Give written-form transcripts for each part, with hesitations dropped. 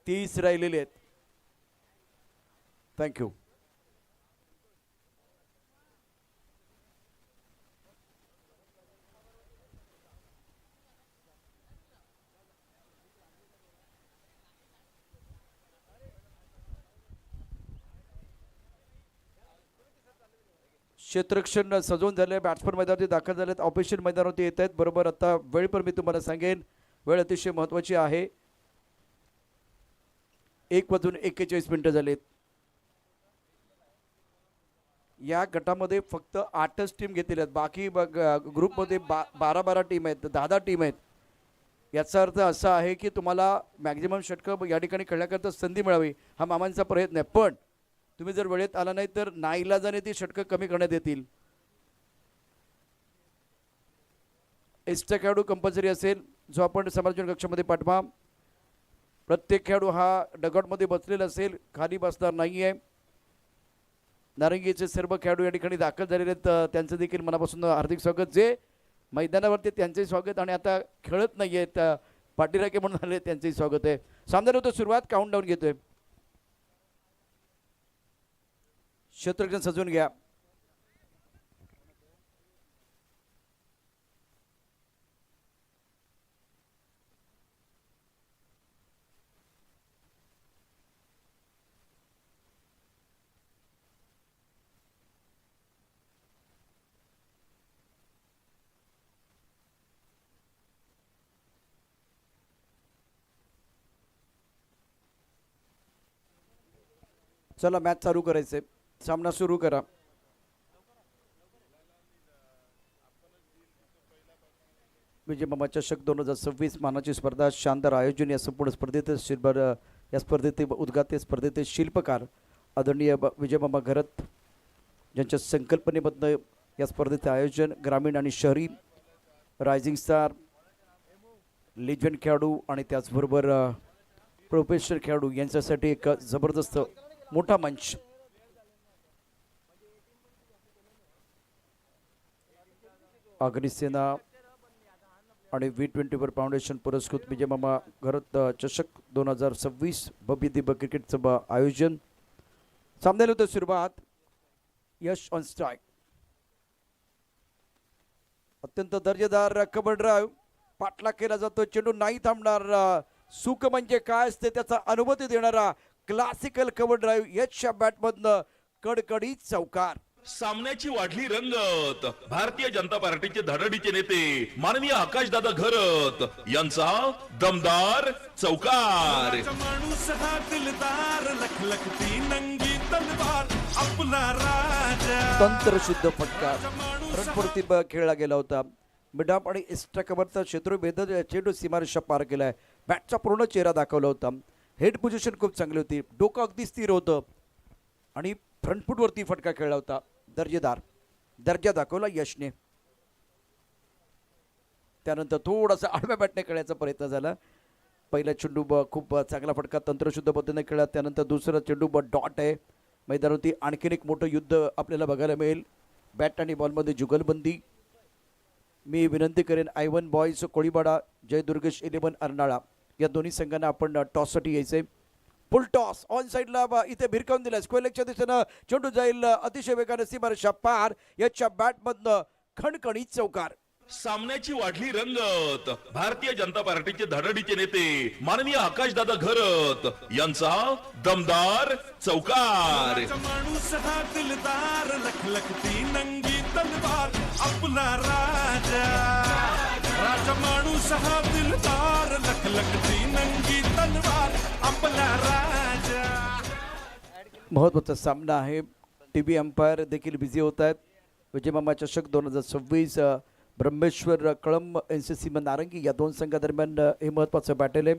30 राहिलेले आहेत. थँक्यू. क्षेत्ररक्षण सजवून झाले. बॅट्समन मैदानावरती दाखल झालेत. ऑफिशियल मैदानावरती येत आहेत. बरोबर आता वेळ पण मी तुम्हाला सांगेन. वेळ अतिशय महत्त्वाची आहे. 1:41 झालेत. या गटामध्ये फक्त 8च टीम घेतलेल्या आहेत. बाकी ग्रुपमध्ये 12 टीम आहेत, 10 टीम आहेत. याचा अर्थ असा आहे की तुम्हाला मॅक्झिमम षटकं या ठिकाणी खेळण्याकरता संधी मिळावी हा मामांचा प्रयत्न आहे. पण तुम्ही जर वेळेत आला नाही तर नाईलाजाने ती षटकं कमी करण्यात येतील. एक्स्ट्रा खेळाडू कंपल्सरी असेल जो आपण समालोचन कक्षामध्ये पाठवा. प्रत्येक खेळाडू हा डगआउटमध्ये बसलेला असेल, खाली बसणार नाही आहे. नारंगीचे सर्व खेळाडू या ठिकाणी दाखल झालेले आहेत. त्यांचं देखील मनापासून हार्दिक स्वागत. जे मैदानावरती त्यांचंही स्वागत आणि आता खेळत नाही आहेत पाठीराखे म्हणून आले त्यांचंही स्वागत आहे. सामन्याला होतं सुरुवात. काउंटडाऊन घेतोय. क्षेत्ररक्षण सजवून घ्या. चला मॅच चालू करायचे. सामना सुरू करा. विजय मामा चषक 2026 मानाची स्पर्धा शानदार आयोजन. या संपूर्ण स्पर्धेत या स्पर्धेत उद्घाटन स्पर्धेचे शिल्पकार आदरणीय विजय मामा घरत ज्यांच्या संकल्पनेबद्दल या स्पर्धेचे आयोजन ग्रामीण आणि शहरी रायझिंग स्टार लेजंड खेळाडू आणि त्याचबरोबर प्रोफेशनल खेळाडू यांच्यासाठी एक जबरदस्त मोठा मंच. अग्निसेना आणि V24 फाउंडेशन पुरस्कृत विजय मामा घरत चषक 2026 भव्य दिव्य क्रिकेटचं आयोजन. सामन्याला होतं सुरुवात. यश ऑन स्ट्राईक. अत्यंत दर्जेदार कव्हर ड्राईव्ह. पाठला केला जातो. चेंडू नाही थांबणार. सुख म्हणजे काय असते त्याचा अनुभूती देणारा क्लासिकल कव्हर ड्राईव्ह. यशच्या बॅटमधनं कडकडीत चौकार. सामन्याची वाढली रंगत. भारतीय जनता पार्टीचे धडाडीचे नेते माननीय आकाशदादा घरत यांचा दमदार चौकार. माणूस हा दिलदार लखलखती नंगी तलवार आपला राजा. तंत्रशुद्ध फटका रनप्रती खेळला गेला होता. मिडआप आणि एक्स्ट्रा कव्हरचा क्षेत्र भेदत चेंडू सीमारेषा पार केलाय. बॅटचा पूर्ण चेहरा दाखवला होता. हेड पोझिशन खूप चांगली होती. डोकं अगदी स्थिर होतं आणि फ्रंटफूटवरती फटका खेळला होता. दर्जेदार दर्जा दाखवला यशने. त्यानंतर थोडासा आडव्या बॅटने खेळायचा प्रयत्न झाला. पहिला चेंडू खूप चांगला फटका तंत्रशुद्ध पद्धतीने खेळला. त्यानंतर दुसरा चेंडू डॉट आहे. मैदानावरती आणखीन एक मोठं युद्ध आपल्याला बघायला मिळेल. बॅट आणि बॉलमध्ये जुगलबंदी. मी विनंती करेन I1 बॉयज कोळीबाडा जय दुर्गेश 11 अर्नाळा या दोन्ही संघांना आपण टॉससाठी यायचंय. फुल टॉस ऑन साईडला इथे भिरकावून दिला. स्क्वेअर लेगच्या दिशेनं चेंडू जाईल अतिशय वेगाने सीमारेषा पार. याच्या बॅटमधनं खणखणीत चौकार. सामन्याची वाढली रंगत. भारतीय जनता पार्टीचे धडाडीचे नेते माननीय आकाशदादा घरत यांचा दमदार चौकार. माणूस हा दिलदार लखलखती नंगी तलवार आपला राजा. राजा माणूस हा दिलदार लखलखती नंगी तलवार आपला राजा. महत्त्वाचा सामना आहे. टीव्ही अंपायर देखील बिझी होत आहेत. विजय मामा चषक 2026 ब्रह्मेश्वर कळंब NCC नारंगी या दोन संघादरम्यान हे महत्त्वाचं बॅटल आहे.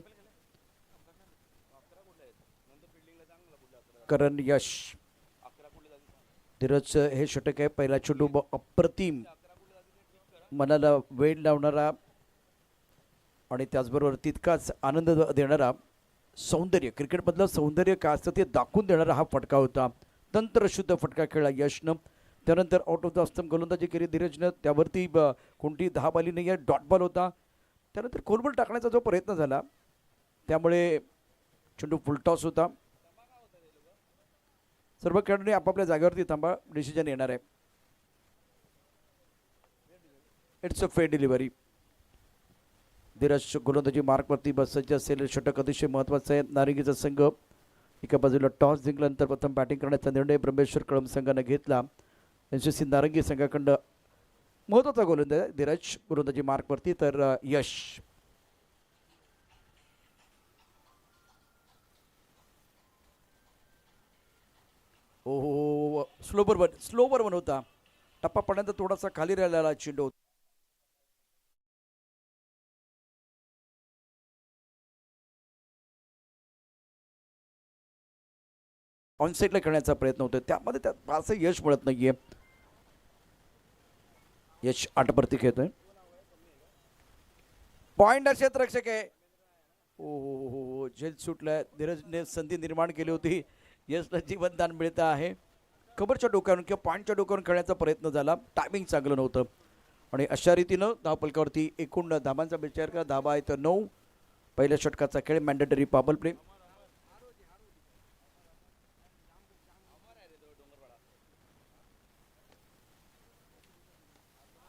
करण यश धीरज हे षटक आहे. पहिला चेंडू अप्रतिम मनाला वेळ लावणारा आणि त्याचबरोबर तितकाच आनंद देणारा सौंदर्य क्रिकेटमधलं सौंदर्य काय असतं ते दाखवून देणारा हा फटका होता. तंत्रशुद्ध फटका खेळला यशनं. त्यानंतर आउट ऑफ द स्टंप गोलंदाजी केली धीरजनं. त्यावरती कोणती धाव आली नाही आहे. डॉट बॉल होता. त्यानंतर खोलबॉल टाकण्याचा जो प्रयत्न झाला त्यामुळे चेंडू फुलटॉस होता. सर्व खेळाडूंनी आपापल्या जागेवरती थांबा, डिसिजन येणार आहे. It's a fair delivery. Dheeraj गोलंदाजी मार्कवरती सज्ज असेल. षटक अतिशय महत्त्वाचं आहे. नारिंगीचा संघ एका बाजूला टॉस जिंकल्यानंतर प्रथम बॅटिंग करण्याचा निर्णय ब्रह्मेश्वर कळंब संघानं घेतला. NCC नारंगी संघाकडं महत्त्वाचा गोलंदाज धीरज गोलंदाजी मार्कवरती, तर यश हो स्लोवर वन होता. टप्पा पडल्यानंतर थोडासा खाली राहिलेला चेंडू. ऑनसाईडला खेळण्याचा प्रयत्न होतोय, त्यामध्ये त्या फारसं यश मिळत नाहीये. यश 8 वरती खेळतोय. पॉइंट क्षेत्ररक्षक आहे. हो झेल सुटलाय. धीरजने संधी निर्माण केली होती. यशला जीवनदान मिळत आहे. कबरच्या डोक्यावरून किंवा पॉईंटच्या डोक्यावरून खेळण्याचा प्रयत्न झाला. टायमिंग चांगलं नव्हतं आणि अशा रीतीनं धावपलकावरती एकूण धाबांचा विचार करा. धाबा आहे तर 9. पहिल्या षटकाचा खेळ मॅन्डेटरी पॉवर प्ले.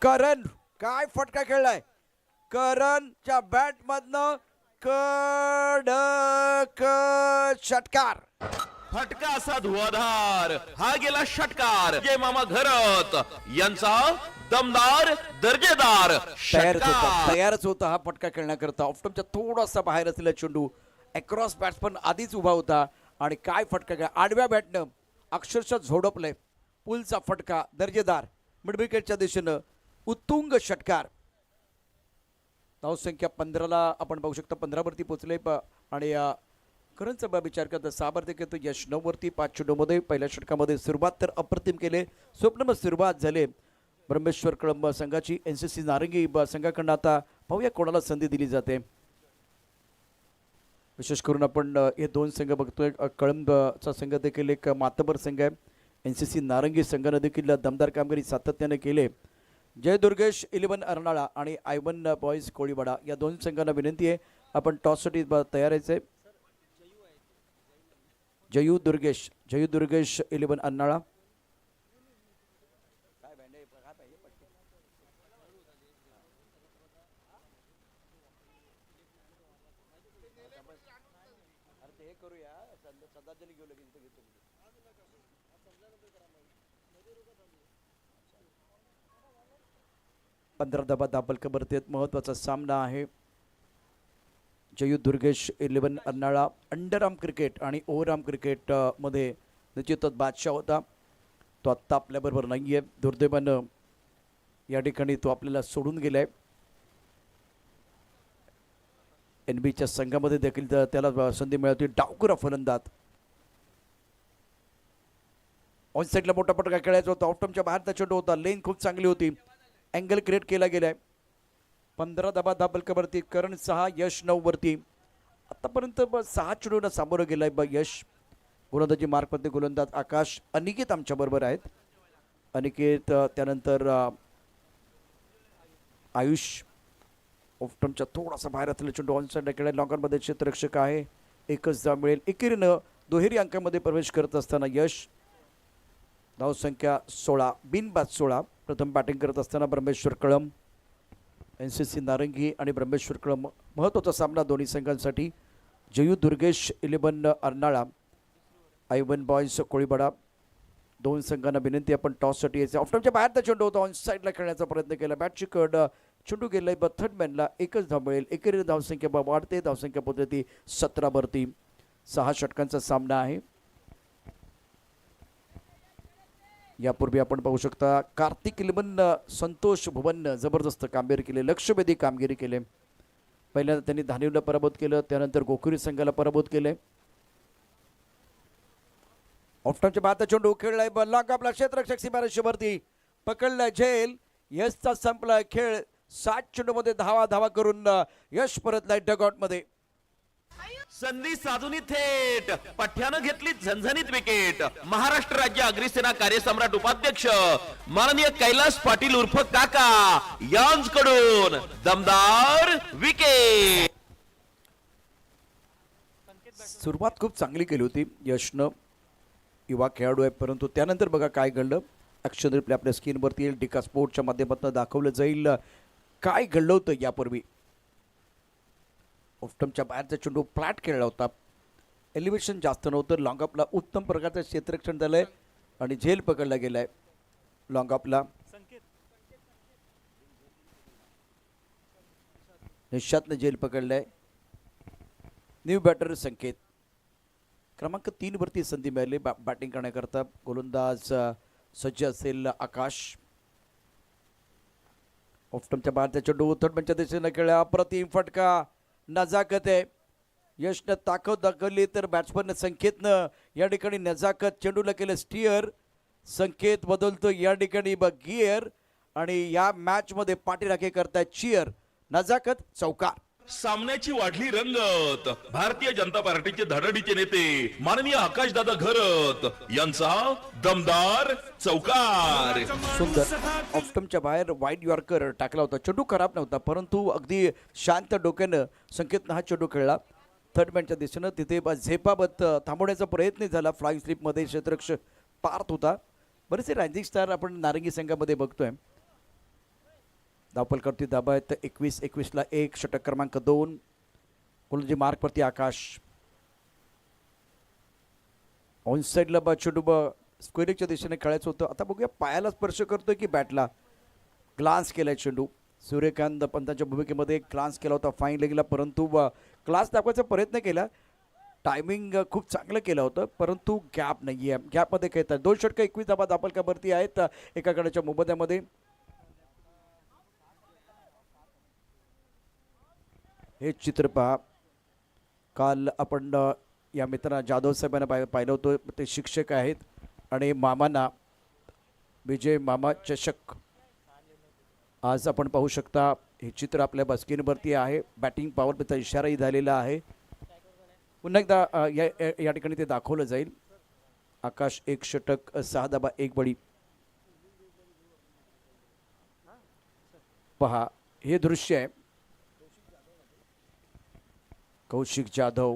करण काय फटका खेळलाय. करणच्या बॅट मधनं कडक षटकार. फटका असा धुवाधार, हा गेला षटकार. जय मामा घरत यांचा दमदार दर्जेदार तयारच होता हा फटका खेळण्याकरता. ऑफटमच्या थोडासा बाहेर असलेला चेंडू अक्रॉस बॅट्समन आधीच उभा होता आणि काय फटका खेळ. आडव्या बॅटनं अक्षरशः झोडपलंय. पुलचा फटका दर्जेदार. मिड विकेटच्या दिशेनं उत्तुंग षटकार. धावसंख्या 15ला आपण बघू शकता. 15 वरती पोहोचले आणि करणचा विचार करता 6 वरती घेतो. यश 9 वरती 5 चेंडूमध्ये. पहिल्या षटकामध्ये सुरुवात तर अप्रतिम केले. स्वप्नमय सुरुवात झाले ब्रह्मेश्वर कळंब संघाची. NCC नारंगी संघाकडून आता पाहूया कोणाला संधी दिली जाते. विशेष करून आपण हे 2 संघ बघतोय. कळंबचा संघ देखील एक मातबर संघ आहे. NCC नारंगी संघानं देखील दमदार कामगिरी सातत्याने केले. जय दुर्गेश 11 अर्नाळा आणि I1 बॉईज कोळीवाडा या 2 संघांना विनंती आहे आपण टॉससाठी तयार आहे. जयू दुर्गेश 11 अर्नाळा. पंधरा धाबा दाबलकबरतेत महत्वाचा सामना आहे. जयू दुर्गेश 11 अर्नाळा अंडरआर्म क्रिकेट आणि ओव्हरआर्म क्रिकेट मध्ये निश्चितच बादशाह होता. तो आत्ता आपल्याबरोबर नाही आहे. दुर्दैवानं या ठिकाणी तो आपल्याला सोडून गेलाय. NBच्या संघामध्ये देखील त्याला संधी मिळाली. डावकुरा फलंदाज. ऑन साईडला मोठा पटका खेळायचा होता. ऑफटमच्या बाहेरचा चेंडू होता. लेन खूप चांगली होती. अँगल क्रिएट केला गेलाय. 15 धाबा दाबलकवरती. करण 6 यश 9 वरती. आतापर्यंत 6 चेंडूंना सामोरं गेलाय यश. गोलंदाजी मार्कमध्ये गोलंदाज आकाश. अनिकेत आमच्या बरोबर आहेत. अनिकेत त्यानंतर आयुष. ऑफटमच्या थोडासा बाहेर असलेला चेंडू ऑन साईडला खेळाय. लॉंगॉनमध्ये क्षेत्ररक्षक आहे. एकच धाव मिळेल. एकेरीनं दुहेरी अंकामध्ये प्रवेश करत असताना यश. धावसंख्या 16 बिनबाद 16. प्रथम बॅटिंग करत असताना ब्रह्मेश्वर कळंब. NCC नारंगी आणि ब्रह्मेश्वर कळंब. महत्त्वाचा सामना दोन्ही संघांसाठी. Jayu Durgesh 11 Arnala I1 boys Koliwada. 2 संघांना विनंती आपण टॉससाठी यायचं. ऑफटमच्या बाहेरचा चेंडू होता. ऑन साईडला खेळण्याचा प्रयत्न केला. बॅटची कड. चेंडू गेलाय थर्ड मॅनला. एकच धाव मिळेल. एकेरी धावसंख्या वाढते. धावसंख्या पोहोचली 17 वरती. 6 षटकांचा सामना आहे. यापूर्वी आपण पाहू शकता कार्तिक 11 संतोष भुवन जबरदस्त कामगिरी केली. लक्षवेधी कामगिरी केले. पहिल्यांदा त्यांनी धानिवला पराभूत केलं. त्यानंतर गोकुरी संघाला पराभूत केले. ऑफटमच्या बाहेरचा चेंडू खेळलाय. लॉंग आपला क्षेत्ररक्षक सीमारेषेवरती पकडलाय. झेल. यशचा संपलाय खेळ. 7 चेंडूमध्ये धावा करून यश परतलाय डगआउट मध्ये. संधी साधूनी थेट पठ्यानं घेतली झणझणीत विकेट. महाराष्ट्र राज्य अग्निसेना कार्यसम्राट उपाध्यक्ष माननीय कैलास पाटील उर्फ काका यांच्याकडून दमदार विकेट. सुरुवात खूप चांगली केली होती यशनं, युवा खेळाडू आहे, परंतु त्यानंतर बघा काय घडलं. ॲक्शन रिप्ले आपल्या स्क्रीनवरती येईल, डिका स्पोर्टच्या माध्यमातून दाखवलं जाईल काय घडलं होतं यापूर्वी. ऑफस्टंपच्या बाहेरचा चेंडू फ्लॅट खेळला होता, एलिव्हेशन जास्त नव्हतं. लॉंग ऑफला उत्तम प्रकारचं क्षेत्ररक्षण झालंय आणि झेल पकडला गेलाय लॉंग ऑफला. निशातनं झेल पकडलाय. न्यू बॅटर संकेत क्रमांक 3 वरती संधी मिळाली बॅटिंग करण्याकरता. गोलंदाज सज्ज असेल आकाश. ऑफस्टंपच्या बाहेरचा चेंडू थर्ड मॅनच्या दिशेने खेळला, अप्रतिम फटका, नजाकत आहे. यशनं ताकद दाखवली तर बॅट्समन संकेतनं या ठिकाणी नजाकत, चेंडूला केलं स्टिअर. संकेत बदलतो या ठिकाणी गिअर आणि या मॅचमध्ये पाठीराखे करतायत चिअर. नजाकत चौकार. सामन्याची वाढली रंगत. भारतीय जनता पार्टीचे धडाडीचे नेते माननीय आकाशदादा घरत यांचा दमदार चौकार. सुंदर ऑफस्टंपच्या बाहेर वाईड यॉर्कर टाकला होता. चेंडू खराब नव्हता, परंतु अगदी शांत डोक्यानं संकेतनं हा चेंडू खेळला. थर्ड मॅनच्या दिशेनं तिथे झेपाबत थांबवण्याचा प्रयत्न झाला. फ्लाईंग स्लिपमध्ये क्षेत्ररक्षक पार्थ होता. बरेचसे रायझिंग स्टार आपण नारंगी संघामध्ये बघतोय. धावपल करती धाबा आहेत 21-21ला 1, षटक क्रमांक 2. गोलंदाजी मार्कवरती आकाश. ऑन साईडला चेंडू स्क्वेअरच्या दिशेने खेळायचं होतं. आता बघूया पायाला स्पर्श करतोय की बॅटला. ग्लान्स केलाय चेंडू. सूर्यकांत पंतांच्या भूमिकेमध्ये ग्लान्स केला होता फाईन लेगला, परंतु क्लास दाखवायचा प्रयत्न केला. टायमिंग खूप चांगलं केलं होतं, परंतु गॅप नाही आहे. गॅपमध्ये काय तर 2 षटकं 21 धाबा धापलकावरती आहेत एका गडाच्या मोबदल्यामध्ये. हे चित्र पहा. काल आपण या मित्रांना जाधव साहेबांना पाहिलं होतं. ते शिक्षक आहेत आणि मामांना विजय मामा चषक आज आपण पाहू शकता. हे चित्र आपल्या स्क्रीनवरती आहे. बॅटिंग पॉवरचा इशाराही झालेला आहे. पुन्हा एकदा या ठिकाणी ते दाखवलं जाईल. आकाश 1 षटक 6 धाबा 1 बळी. पहा हे दृश्य आहे. कौशिक जाधव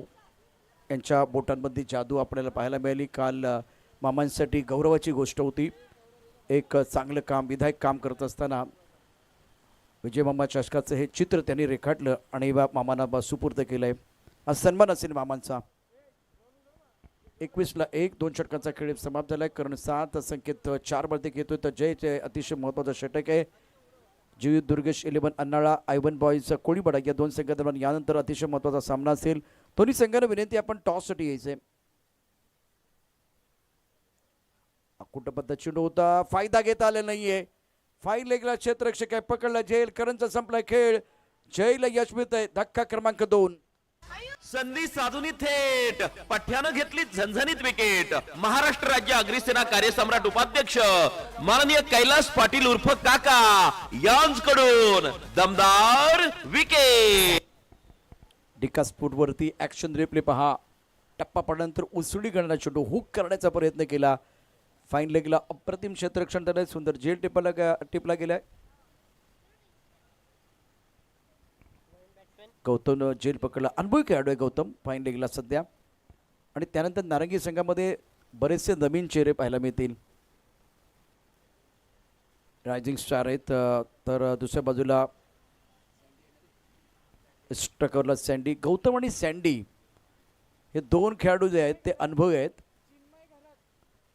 यांच्या बोटांमध्ये जादू आपल्याला पाहायला मिळाली. काल मामांसाठी गौरवाची गोष्ट होती. एक चांगलं काम, विधायक काम करत असताना विजय मामा चषकाचं हे चित्र त्यांनी रेखाटलं आणि मामांना सुपूर्द केलं आहे. हा सन्मान असेल मामांचा. 21ला 1, 2 षटकांचा खेळ समाप्त झाला आहे. करण 7 संकेत 4 वरती घेतोय तर जयचे अतिशय महत्त्वाचं षटक आहे. जीव दुर्गेश 11 अन्नाळा आयवन बॉईज कोळीबडा या 2 संघादरम्यान यानंतर अतिशय महत्त्वाचा सामना असेल. दोन्ही संघांना विनंती आपण टॉससाठी यायचंय. कुटपद्धत चेंडू होता, फायदा घेता आलेला नाहीये. फाईन लेगला क्षेत्ररक्षक आहे, पकडला झेल. करंचा संपलाय खेळ. जयला यश मिळत आहे. धक्का क्रमांक 2. संधी साधून थेट पठ्यानं घेतली झणझणीत विकेट. महाराष्ट्र राज्य अग्रिसेना कार्यसम्राट उपाध्यक्ष माननीय कैलास पाटील उर्फ काका यांच्याकडून दमदार विकेट. डिका स्पोर्ट वरती ऍक्शन रिप्ले पहा. टप्पा पडल्यानंतर उसळी करण्याचा चेंडू हुक करण्याचा प्रयत्न केला. फाईन लेगला अप्रतिम क्षेत्ररक्षण झालंय. सुंदर झेल टिपला गेलाय. गौतम जेल पकडला. अनुभवी खेळाडू आहे गौतम फाईन लेगला सध्या. आणि त्यानंतर नारंगी संघामध्ये बरेचसे नवीन चेहरे पाहायला मिळतील. रायझिंग स्टार आहेत. तर दुसऱ्या बाजूला स्ट्रकरला सँडी. गौतम आणि सँडी हे 2 खेळाडू जे आहेत ते अनुभवी आहेत.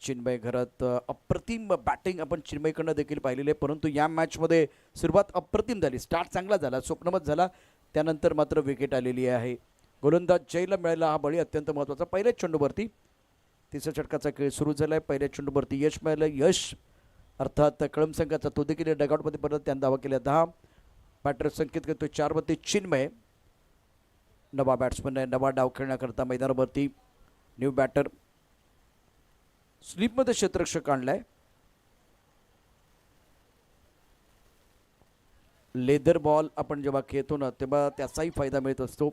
चिन्मय घरात अप्रतिम बॅटिंग आपण चिन्मयकडनं देखील पाहिलेली आहे, परंतु या मॅचमध्ये सुरुवात अप्रतिम झाली. स्टार्ट चांगला झाला, स्वप्नमत झाला, त्यानंतर मात्र विकेट आलेली आहे. गोलंदाज जयला मिळाला हा बळी अत्यंत महत्त्वाचा. पहिल्याच चेंडूवरती 3ऱ्या षटकाचा खेळ सुरू झाला आहे. पहिल्या चेंडूवरती यश मिळालं. यश अर्थात कळम संघाचा तो देखील डगआउटमध्ये परत त्यानं धावा केल्या 10. बॅटर संकेत करतो 4 वरती चिन्मय. नवा बॅट्समन आहे. नवा डाव खेळण्याकरता मैदानावरती न्यू बॅटर. स्लीपमध्ये क्षेत्ररक्षक आणलाय. लेदर बॉल आपण जेव्हा खेळतो ना तेव्हा त्याचाही फायदा मिळत असतो.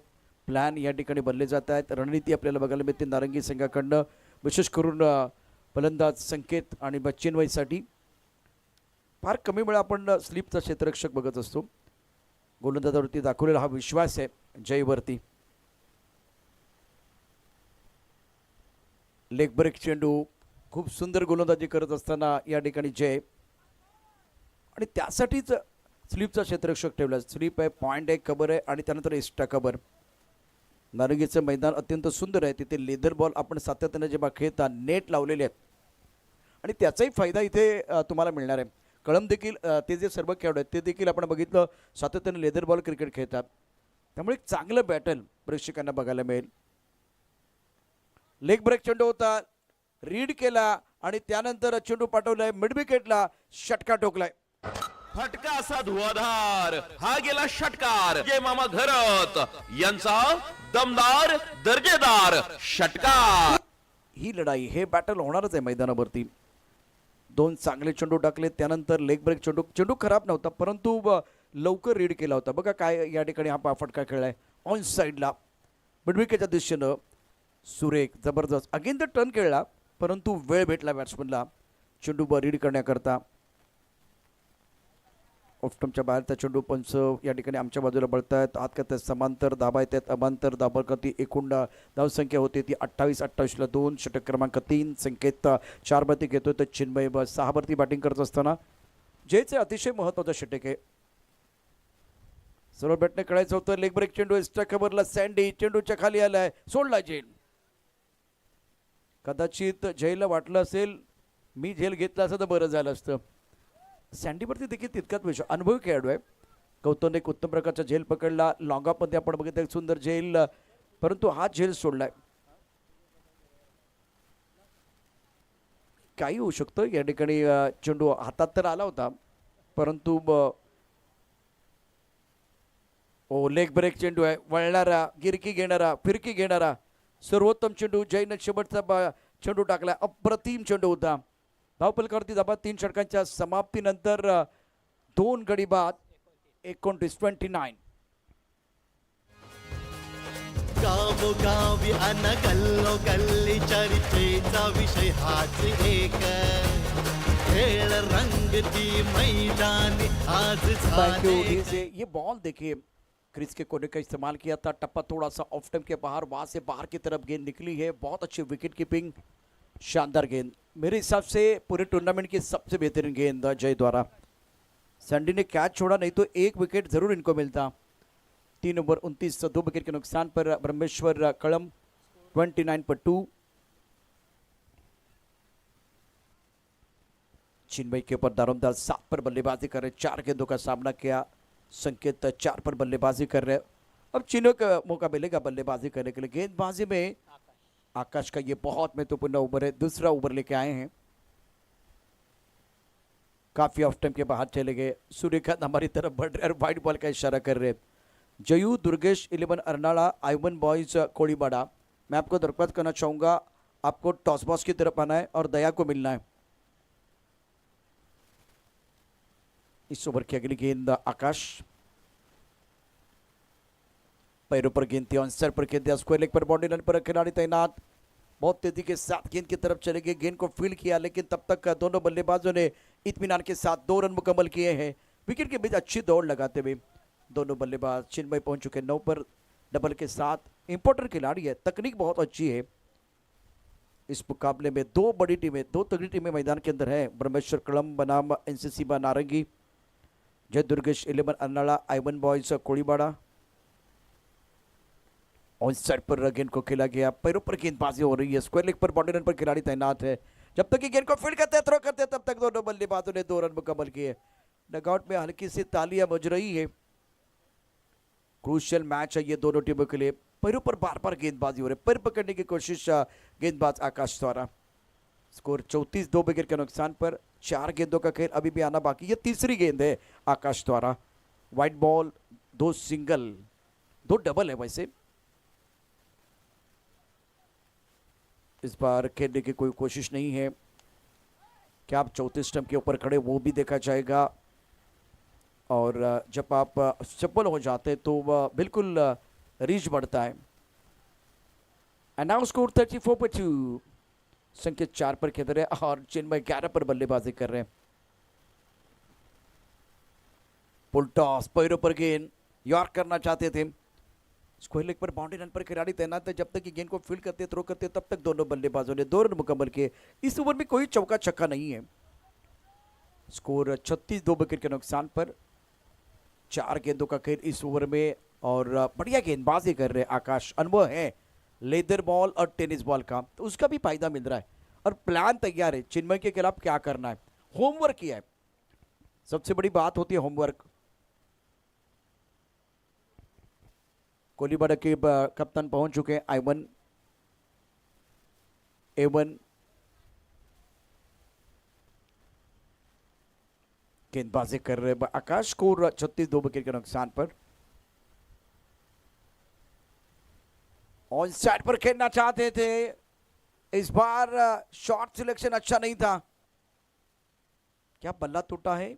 प्लॅन या ठिकाणी बनले जात आहेत. रणनीती आपल्याला बघायला मिळते नारंगी संघाकडनं, विशेष करून फलंदाज संकेत आणि चिन्मयसाठी. फार कमी वेळा आपण स्लीपचा क्षेत्ररक्षक बघत असतो. गोलंदाजावरती दाखवलेला हा विश्वास आहे जयवरती. लेग ब्रेक चेंडू, खूप सुंदर गोलंदाजी करत असताना या ठिकाणी जय, आणि त्यासाठीच स्लीपचा क्षेत्ररक्षक ठेवला. स्लीप आहे, पॉईंट आहे, कबर आहे आणि त्यानंतर एक्स्ट्रा कबर. नारंगीचं मैदान अत्यंत सुंदर आहे. तिथे लेदर बॉल आपण सातत्याने जेव्हा खेळता नेट लावलेले आहेत आणि त्याचाही फायदा इथे तुम्हाला मिळणार आहे. कळम देखील ते जे सर्व खेळाडू आहेत ते देखील आपण बघितलं सातत्याने लेदर बॉल क्रिकेट खेळतात. त्यामुळे एक चांगलं बॅटल प्रेक्षकांना बघायला मिळेल. लेग ब्रेक चेंडू होता, रीड केला आणि त्यानंतर चेंडू पाठवलाय मिड विकेटला, षटका ठोकलाय. फटका असा धुवाधार, हा गेला षटकार. जय मामा घरत यांचा दमदार दर्जेदार षटकार. ही लढाई, हे बॅटल होणारच आहे मैदानावरती. दोन चांगले चेंडू टाकले, त्यानंतर लेग ब्रेक चेंडू. चेंडू खराब नव्हता परंतु लवकर रीड केला होता. बघा काय या ठिकाणी हा फटका खेळलाय ऑन साईडला मिडविकेटच्या दिशेनं. सुरेख, जबरदस्त. अगेन द टर्न खेळला परंतु वेळ भेटला बॅट्समनला चेंडू रीड करण्याकरता. ऑफस्टम्पच्या बाहेरचा चेंडू. पंच या ठिकाणी आमच्या बाजूला बळतायत. आत करतात समांतर धाबा येतात, अमांतर धाबा करती. एकूण धावसंख्या होती ती 28-28ला 2. षटक क्रमांक 3. संकेत 4 वरती घेतोय तर चिन्मय 6 वरती बॅटिंग करत असताना जयचे अतिशय महत्त्वाचं षटक आहे. सर्व बॅटने खेळायचं होतं. लेग ब्रेक चेंडू, एक्स्ट्रा कव्हरला सँडी, चेंडूच्या खाली आलाय, सोडला झेल. कदाचित जयला वाटलं असेल मी झेल घेतला असं तर बरं झालं असतं. सँडीवरती देखील तितकाच विषय, अनुभवी खेळाडू आहे. गौतमने एक उत्तम प्रकारचा झेल पकडला. लॉंगामध्ये आपण बघितलं एक सुंदर झेल, परंतु हा झेल सोडलाय. काही होऊ शकतं या ठिकाणी. चेंडू हातात तर आला होता परंतु लेग ब्रेक चेंडू आहे. वळणारा, गिरकी घेणारा, फिरकी घेणारा सर्वोत्तम चेंडू. जयनं शेवटचा चेंडू टाकला. अप्रतिम चेंडू होता. धावफलकावरती धाबा. 3 षटकांच्या समाप्तीनंतर 2 गडी बाद. 29-29. गावोगावी अन गल्लोगल्ली चर्चेचा विषय हाच एक. खेळ रंगती मैदानी आज झाले. ये बॉल देखिए, क्रीज के कोने का इस्तेमाल किया था. टप्पा थोड़ा सा ऑफ स्टंप के बाहर, वहां से बाहर की तरफ गेंद निकली है. बहुत अच्छी विकेट कीपिंग, शानदार गेंद. मेरे हिसाब से पूरे टूर्नामेंट की सबसे बेहतरीन गेंद जय द्वारा. सैंडी ने कैच छोड़ा, नहीं तो 1 विकेट जरूर इनको मिलता. 3 ओवर 29, 2 विकेट के नुकसान पर ब्रह्मेश्वर कळम 29 पर 2. चिन्मय के ऊपर दारोमदार 7 पर बल्लेबाजी कर रहे. 4 गेंदों का सामना किया. संकेत 4 पर बल्लेबाजी कर रहे. अब चीनों का मौका मिलेगा बल्लेबाजी करने के लिए. गेंदबाजी में आकाश का ये बहुत महत्वपूर्ण ओवर है. दूसरा ओवर लेके आए हैं. काफी ऑफ टाइम के बाहर चले गए. सूर्यकांत हमारी तरफ बढ़ रहे और वाइट बॉल का इशारा कर रहे. Jayu, Durgesh 11 Arnala, Ivan boys Kodibada. मैं आपको दरख्वास्त करना चाहूंगा, आपको टॉस बॉक्स की तरफ आना है और दया को मिलना है. इस ओवर की अगली गेंद आकाश. पैरों पर गेंद थी, ऑनसाइड पर गेंद थी. स्क्वायर लेग पर बाउंड्री लाइन पर खिलाड़ी तैनात. बहुत तेजी के साथ गेंद की तरफ चले गए. गेंद को फील्ड किया लेकिन तब तक दोनों बल्लेबाजों ने इत्मीनान के साथ 2 रन मुकम्मल किए हैं. विकेट के बीच अच्छी दौड़ लगाते हुए दोनों बल्लेबाज. चिन्मय पहुंच चुके 9 पर डबल के साथ. इंपॉर्टेंट खिलाड़ी है, तकनीक बहुत अच्छी है. इस मुकाबले में 2 बड़ी टीमें, 2 तगड़ी टीमें मैदान के अंदर है. ब्रह्मेश्वर कळम बनाम एनसीसी बा Narangi, Jay Durgesh 11 Arnala, Ivan boys Kodibada. On side पर गेंद को खेला गया. पैरों पर गेंदबाजी हो रही है. स्क्वायर लेग पर बाउंड्री लाइन पर खिलाड़ी तैनात है. जब तक कि गेंद को फील्ड करते थ्रो करते तब तक दोनों बल्लेबाजों ने 2 रन मुकम्मल किए. डगआउट में हल्की सी तालियां बज रही है. क्रूशियल मैच है ये दोनों टीमों के लिए. पैरों पर बार बार गेंदबाजी हो रही है. पैर पकड़ने की कोशिश गेंदबाज आकाश द्वारा. स्कोर 34, 2 विकेट के नुकसान पर. 4 गेंदों का खेल अभी भी आना बाकी. ये तीसरी गेंद है आकाश द्वारा. वाइट बॉल, 2 सिंगल, 2 डबल है. वैसे इस बार खेलने की कोई कोशिश नहीं है. क्या आप 34 स्टंप के ऊपर खड़े, वो भी देखा जाएगा. और जब आप सफल हो जाते तो बिल्कुल रीच बढ़ता है. एंड नाउ स्कोर 34 पर 2. संकेत 4 पर खेल रहे हैं और चिन्मय 11 पर बल्लेबाजी कर रहे हैं. पुल टॉस, पैरों पर गेंद, यॉर्क करना चाहते थे. स्क्वायर लेग पर बाउंड्री रन पर खिलाड़ी तैनात है। जब तक कि गेंद को फील्ड करते थ्रो करते तब तक दोनों बल्लेबाजों ने 2 रन मुकम्मल किए। इस ओवर में कोई चौका छक्का नहीं है। स्कोर 36 2 विकेट के नुकसान पर। 4 गेंदों का खेल इस ओवर में और बढ़िया गेंदबाजी कर रहे आकाश। अनुभव है लेदर बॉल और टेनिस बॉल का, तो उसका भी फायदा मिल रहा है और प्लान तैयार है चिन्मय के खिलाफ क्या करना है। होमवर्क किया है, सबसे बड़ी बात होती है होमवर्क। कोहलीवाड़ा के कप्तान पहुंच चुके हैं आइवन एवन। गेंदबाजी कर रहे आकाश। स्कोर 36 2 विकेट के नुकसान पर। ऑन साइड पर खेलना चाहते थे, इस बार शॉट सिलेक्शन अच्छा नहीं था। क्या बल्ला टूटा है?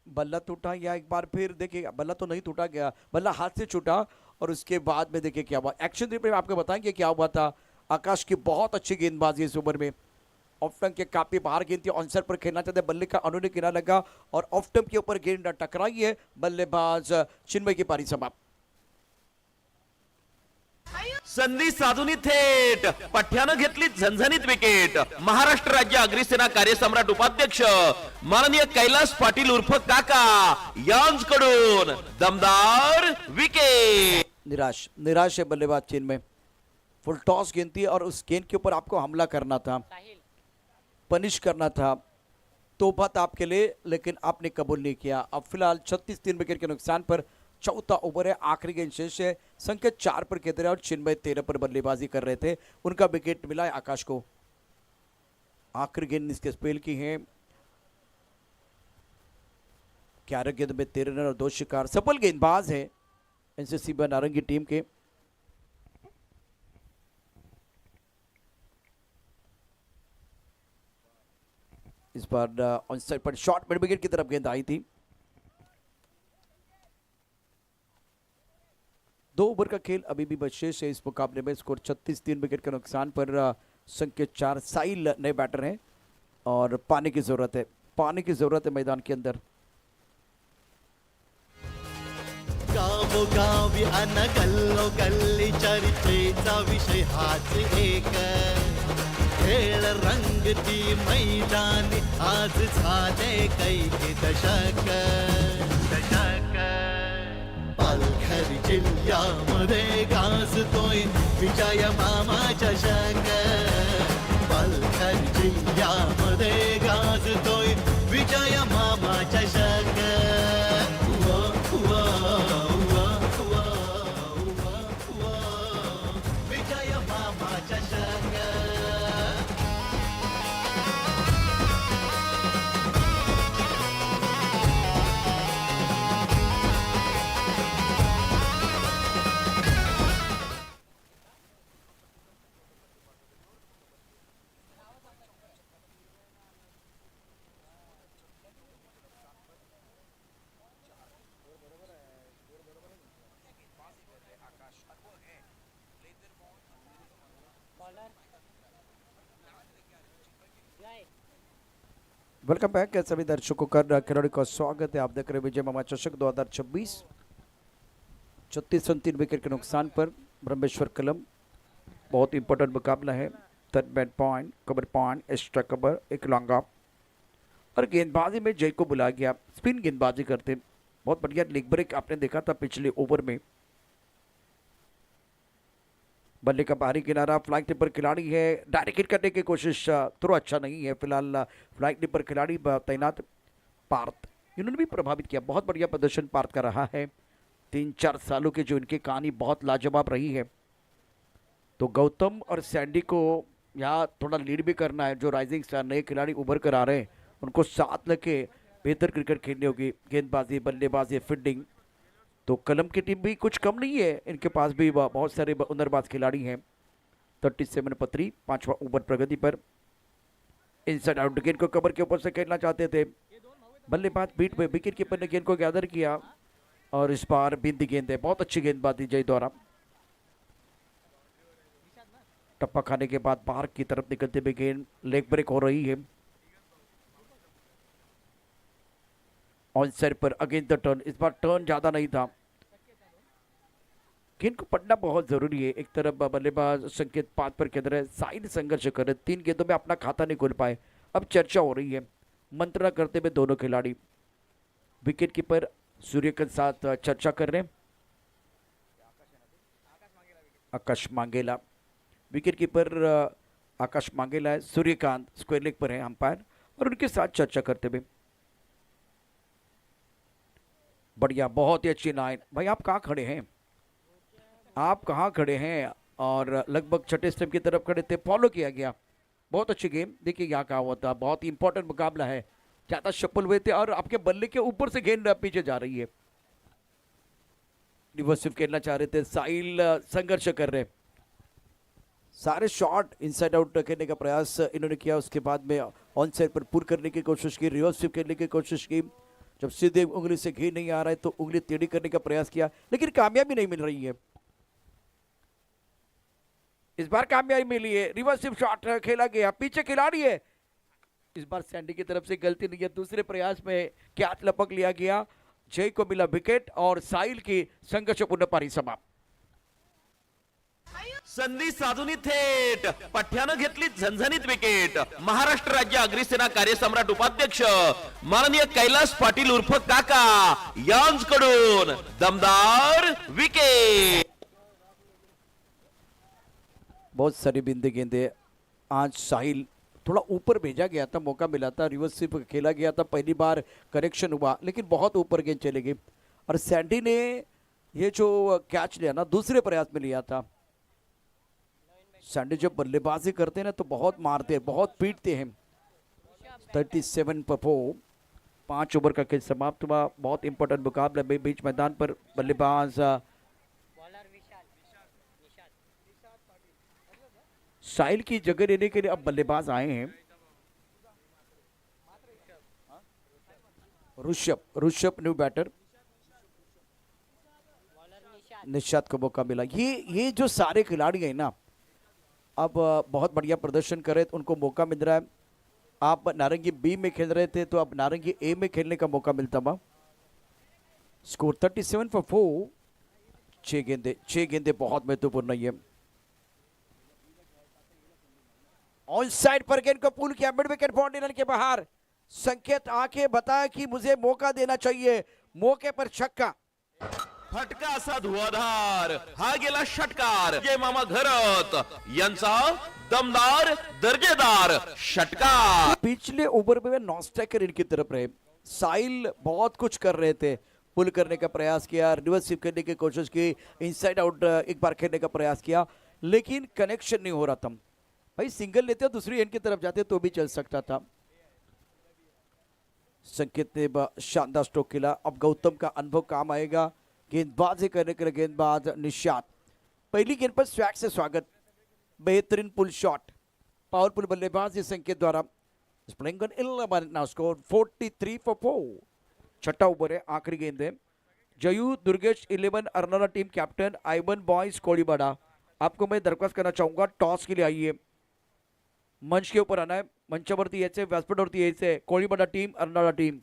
बल्ला टूटा या एक बार फिर देखिए, बल्ला तो नहीं टूटा गया, बल्ला हाथ से छूटा और उसके बाद में देखिए क्या हुआ। एक्शन रिप्ले में आपको बताएंगे क्या हुआ था। आकाश की बहुत अच्छी गेंदबाजी इस ओवर में। ऑफ स्टंप के काफी बाहर गेंद थी, ऑनसाइड पर खेलना चाहते, बल्ले का अनुने किनारा लगा और ऑफ स्टंप के ऊपर गेंद टकराई है। बल्लेबाज चिन्मय की पारी समाप्त। संधी साधूनी थेट पठ्यानं घेतली झणझणीत विकेट। महाराष्ट्र राज्य अग्रिसेना कार्यसम्राट उपाध्यक्ष माननीय कैलास पाटील उर्फ काका यांकडून दमदार विकेट। निराश है बल्लेबाज चिन्मय। फुल टॉस गेंद थी और उस गेंद के ऊपर आपको हमला करना था, पनिश करना था, तोहफा था आपके लिए, लेकिन आपने कबूल नहीं किया। अब फिलहाल 36 3 विकेट के नुकसान पर। चौथा ओवर है, आखिरी गेंद शेष है। संकेत 4 पर खेल रहे और चिन्मय 13 पर बल्लेबाजी कर रहे थे। उनका विकेट मिला है आकाश को। आखिरी गेंद इसके स्पेल की है। 11 गेंद में 13 रन और 2 शिकार। सफल गेंदबाज है एनसीसी नारंगी team K. Is bar on side per shot mid wicket की तरफ गेंद आई थी। 2 ओवर का खेल अभी भी बशेष है इस मुकाबले में। स्कोर 36 3 विकेट के नुकसान पर। संकेत 4। साहिल नए बैटर हैं और पानी की जरूरत है, पानी की जरूरत है मैदान के अंदर। गावोगावी अन गल्लोगल्ली चर्चेचा विषय हाच एक. खेळ रंगती मैदानी आज झाले कैक दशक. पालघर जिल्ह्यामध्ये गाजतोय विजय मामा चषक. पालघर जिल्ह्यामध्ये गाजतोय विजय मामा चषक. विजय मामा चषक. वेलकम बैक सभी दर्शकों का खिलाड़ी का स्वागत है। आप देख रहे हैं विजय मामा चषक 2026। 36 रन 3 विकेट के नुकसान पर ब्रह्मेश्वर कलम। बहुत इंपॉर्टेंट मुकाबला है। Third bat point, cover point, extra cover, एक लॉन्ग ऑफ और गेंदबाजी में जय को बुला गया। स्पिन गेंदबाजी करते, बहुत बढ़िया लेग ब्रेक आपने देखा था पिछले ओवर में। बल्ले का बाहरी किनारा, फ्लाइंग टिप पर खिलाड़ी है, डायरेक्ट हिट करने की कोशिश थोड़ा अच्छा नहीं है। फिलहाल फ्लाइंग टिप पर खिलाड़ी तैनात पार्थ, इन्होंने भी प्रभावित किया। बहुत बढ़िया प्रदर्शन पार्थ का रहा है। 3-4 सालों की जो इनकी कहानी बहुत लाजवाब रही है। तो गौतम और सैंडी को यहाँ थोड़ा लीड भी करना है। जो राइजिंग स्टार नए खिलाड़ी उभर कर आ रहे हैं उनको साथ लेके बेहतर क्रिकेट खेलनी होगी। गेंदबाजी, बल्लेबाजी, फील्डिंग, तो कलम की टीम भी कुछ कम नहीं है। इनके पास भी बहुत सारे हुनरबाज खिलाड़ी हैं। 37 पर 3, 5वां ओवर प्रगति पर। इनसाइड आउट गेंद को कवर के ऊपर से खेलना चाहते थे। बल्लेबाज बीट पे विकेट कीपर ने गेंद को गैदर किया और इस बार बिंदी गेंद है। बहुत अच्छी गेंदबाजी जय द्वारा। टप्पा खाने के बाद बाहर की तरफ निकलते हुए गेंद लेग ब्रेक हो रही है। On side per again the turn, is bar turn ज्यादा नहीं था। गेंद को पढ़ना बहुत जरूरी है। एक तरफ बल्लेबाज संकेत 5 पर खेल रहे हैं, साइड संघर्ष कर रहे, 3 गेंदों में अपना खाता नहीं खोल पाए। अब चर्चा हो रही है, मंत्रणा करते हुए दोनों खिलाड़ी। विकेट कीपर सूर्य के साथ चर्चा कर रहे हैं, आकाश मांगेला। विकेट कीपर आकाश मांगेला है, सूर्यकांत स्क्वायर लेग पर है अंपायर, और उनके साथ चर्चा करते हुए। बढ़िया, बहुत ही अच्छी लाइन। भाई आप कहाँ खड़े हैं, आप कहाँ खड़े हैं? और लगभग छठे स्टंप की तरफ खड़े थे, फॉलो किया गया। बहुत अच्छी गेम। देखिए यहाँ कहा हुआ था, बहुत ही इंपॉर्टेंट मुकाबला है, ज्यादा शफल हुए थे और आपके बल्ले के ऊपर से गेंद पीछे जा रही है। रिवर्स स्विप खेलना चाह रहे थे, साहिल संघर्ष कर रहे, सारे शॉट इनसाइड आउट खेलने का प्रयास इन्होंने किया। उसके बाद में ऑन साइड पर पुल करने की कोशिश की, रिवर्स स्विप खेलने की कोशिश की। जब सीधे उंगली से घी नहीं आ रहा है तो उंगली टेढ़ी करने का प्रयास किया, लेकिन कामयाबी नहीं मिल रही है। इस बार कामयाबी मिली है, रिवर्स स्विप शॉट खेला गया, पीछे खिलाड़ी है। इस बार सैंडी की तरफ से गलती नहीं है, दूसरे प्रयास में कैच लपक लिया गया। जय को मिला विकेट और साहिल की संघर्षपूर्ण पारी समाप्त। संधी साधूनी थेट पठ्यानं घेतली झणझणीत विकेट। महाराष्ट्र राज्य अग्निसेना कार्यसम्राट उपाध्यक्ष माननीय कैलास पाटील उर्फ काका यांकडून दमदार विकेट। बहुत सारी बिंदे गेंदे आज साहिल थोड़ा ऊपर भेजा गया था, मौका मिला था, रिवर्स स्विप खेला गया था, पहली बार करेक्शन हुआ, लेकिन बहुत ऊपर गेंद चले गई। और सैंडी ने ये जो कैच लिया ना दूसरे प्रयास में लिया था। सैंडी जब बल्लेबाजी करते हैं ना तो बहुत मारते हैं, बहुत पीटते हैं। 37 पर 4, 5 ओवर का खेल समाप्त हुआ। बहुत इंपॉर्टेंट मुकाबला बीच मैदान पर। बल्लेबाज साहिल की जगह लेने के लिए अब बल्लेबाज आए हैं ऋषभ न्यू बैटर। निशात को मौका मिला। ये जो सारे खिलाड़ी हैं ना अब बहुत बढ़िया प्रदर्शन करे तो उनको मौका मिल रहा है। आप नारंगी बी में खेल रहे थे तो अब नारंगी ए में खेलने का मौका मिलता था। Score 37 for 4। 6 गेंदे बहुत महत्वपूर्ण है। ऑन साइड पर गेंद को पुल किया, मिड विकेट बाउंड्री लाइन के बाहर। संकेत आके बताया कि मुझे मौका देना चाहिए, मौके पर छक्का। फटका असा धुआधार, हा गेला षटकार। जय मामा घरत यांचा दमदार दर्जेदार षटकार। पिछले ओवर में नॉस्टैकर इनकी तरफ रहे। साहिल बहुत कुछ कर रहे थे, पुल करने का प्रयास किया, रिवर्स स्विप करने की कोशिश की, इनसाइड आउट एक बार खेलने का प्रयास किया, लेकिन कनेक्शन नहीं हो रहा था। भाई सिंगल लेते हो दूसरी एंड की तरफ जाते तो भी चल सकता था। संकेत ने शानदार स्ट्रोक खेला। अब गौतम का अनुभव काम आएगा। गेंदबाजी करने के लिए गेंदबाज निशात। पहली गेंद पर स्वैग से स्वागत, बेहतरीन पुल शॉट, पावरफुल बल्लेबाजी संकेत द्वारा। Playing on 11 now, score 43 for 4। छठा ओवर है, आखिरी गेंद है। Jayu Durgesh 11 Arnala team captain Ivan boys Kodibada, आपको मैं दरख्वास्त करना चाहूंगा टॉस के लिए आइए, मंच के ऊपर आना है। मंचावरती यायचे, व्यासपीठावरती यायचे। कोळीबाडा टीम, अर्नाळा टीम।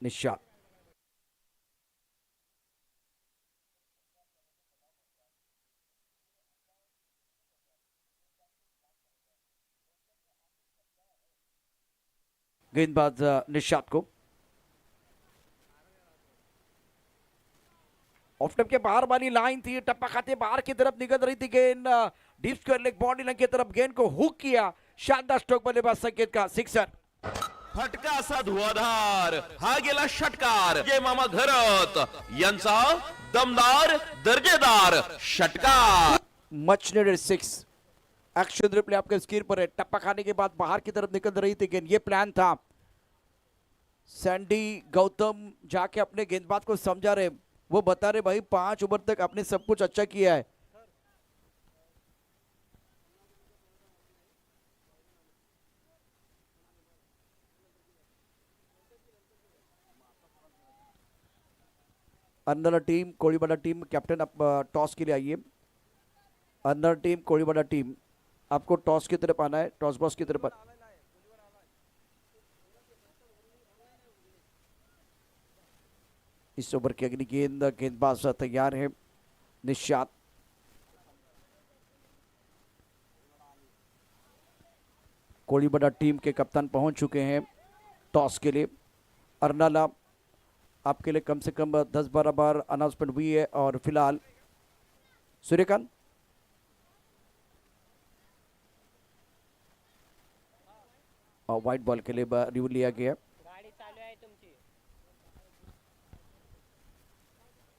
निशात गेंदबाज निशात को ऑफ स्टंप के बाहर वाली लाइन थी, टप्पा खाते बाहर की तरफ निकल रही थी गेंद। Deep square leg boundary line की तरफ गेंद को हुक किया। शानदार स्ट्रोक बल्लेबाज संकेत का, सिक्सर। फटका असा धुआधार, हा गेला षटकार। जय मामा घरत यांचा दमदार दर्जेदार षटकार। Much needed 6। एक्शन रिप्ले आपके स्क्रीन पर है। टप्पा खाने के बाद बाहर की तरफ निकल रही थी गेंद, ये प्लान था। सैंडी गौतम जाके अपने गेंदबाज को समझा रहे, वो बता रहे भाई 5 ओवर तक आपने सब कुछ अच्छा किया है। अर्नाला टीम, कोळीबाड़ा टीम कैप्टन, आप टॉस के लिए आइए। अर्नाला टीम, कोळीबाड़ा टीम, आपको टॉस की तरफ आना है, टॉस बॉक्स की तरफ इस ओवर की अगली गेंद, गेंदबाज तैयार है निशात। कोळीबड़ा टीम के कप्तान पहुंच चुके हैं टॉस के लिए। अर्नाला आपके लिए कम से कम 10-12 बार अनाउंसमेंट हुई है और फिलहाल सूर्यकांत और व्हाइट बॉल के लिए रिव्यू लिया गया।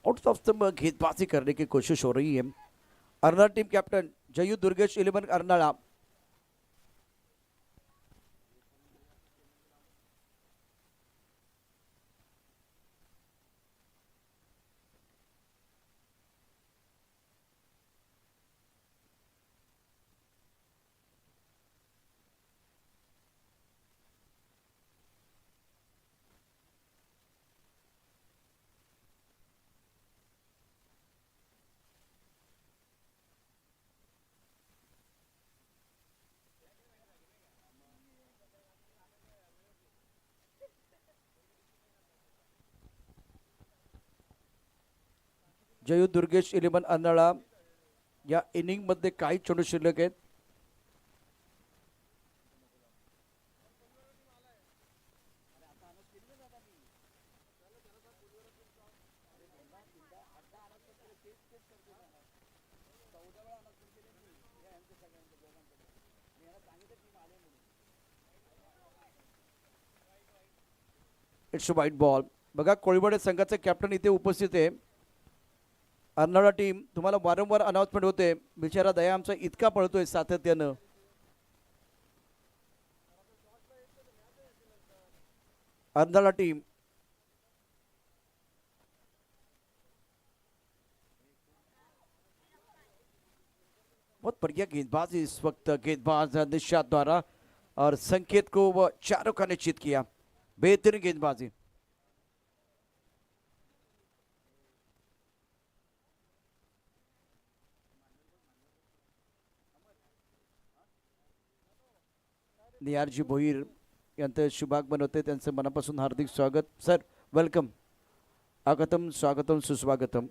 आउट ऑफ द गेंदबाजी करने की कोशिश हो रही है। Arnala team captain Jayu Durgesh 11 Arnala. जयू दुर्गेश 11 अर्नाळा या इनिंग मध्ये काही चेंडू शिल्लक आहेत। It's white ball. बघा कोळीवाडे संघाचे कॅप्टन इथे उपस्थित आहे। अर्नाळा टीम तुम्हाला वारंवार अनाउन्समेंट होते, बिचारा दया आमचा इतका पळतोय सातत्यानं। अर्नाळा टीम बहुत बढ़िया गेंदबाज इस वक्त, गेंदबाज निशात द्वारा, और संकेत को वो चारों का निश्चित किया। बेहतरीन गेंदबाजी। निहारजी भोईर यांचं शुभागमन होते, त्यांचं मनापासून हार्दिक स्वागत। सर वेलकम, आगतम स्वागतम सुस्वागतम।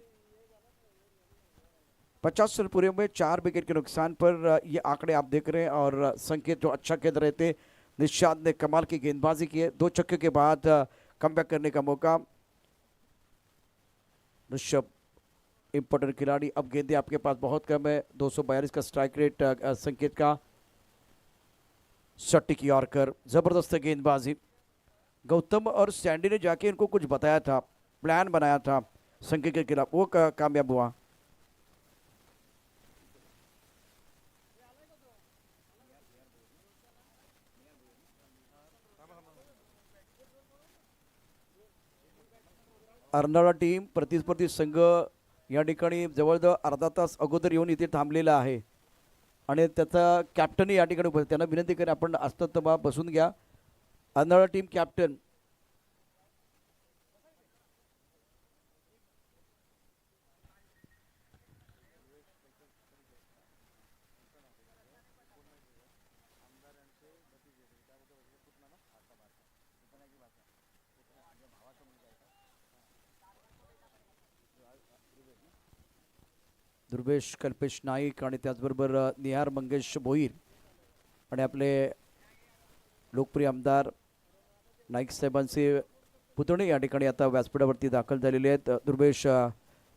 50 रन पूरे में 4 विकेट के नुकसान पर ये आंकड़े आप देख रहे हैं, और संकेत जो अच्छा खेल रहे थे, निशाद ने कमाल की गेंदबाजी की है। 2 छक्के के बाद कमबैक करने का मौका। ऋषभ इंपॉर्टेंट खिलाड़ी। अब गेंदें आपके पास बहुत कम है। 242 का स्ट्राइक रेट संकेत का। सट्टी की यॉर्कर, जबरदस्त गेंदबाजी। गौतम और सैंडी ने जाके इनको कुछ बताया था, प्लान बनाया था संकेत के खिलाफ, वो कामयाब हुआ। अर्नाळा टीम प्रतिस्पर्धी संघ या ठिकाणी जवळजवळ अर्धा तास अगोदर येऊन इथे थांबलेला आहे, आणि त्याचा कॅप्टन या ठिकाणी उपस्थित। त्यांना विनंती करेन आपण असतात बसून घ्या। अर्नाळा टीम कॅप्टन ध्रुवेश कल्पेश नाईक आणि त्याचबरोबर निहार मंगेश भोईर आणि आपले लोकप्रिय आमदार नाईक साहेबांचे पुतणे या ठिकाणी आता व्यासपीठावरती दाखल झालेले आहेत। ध्रुवेश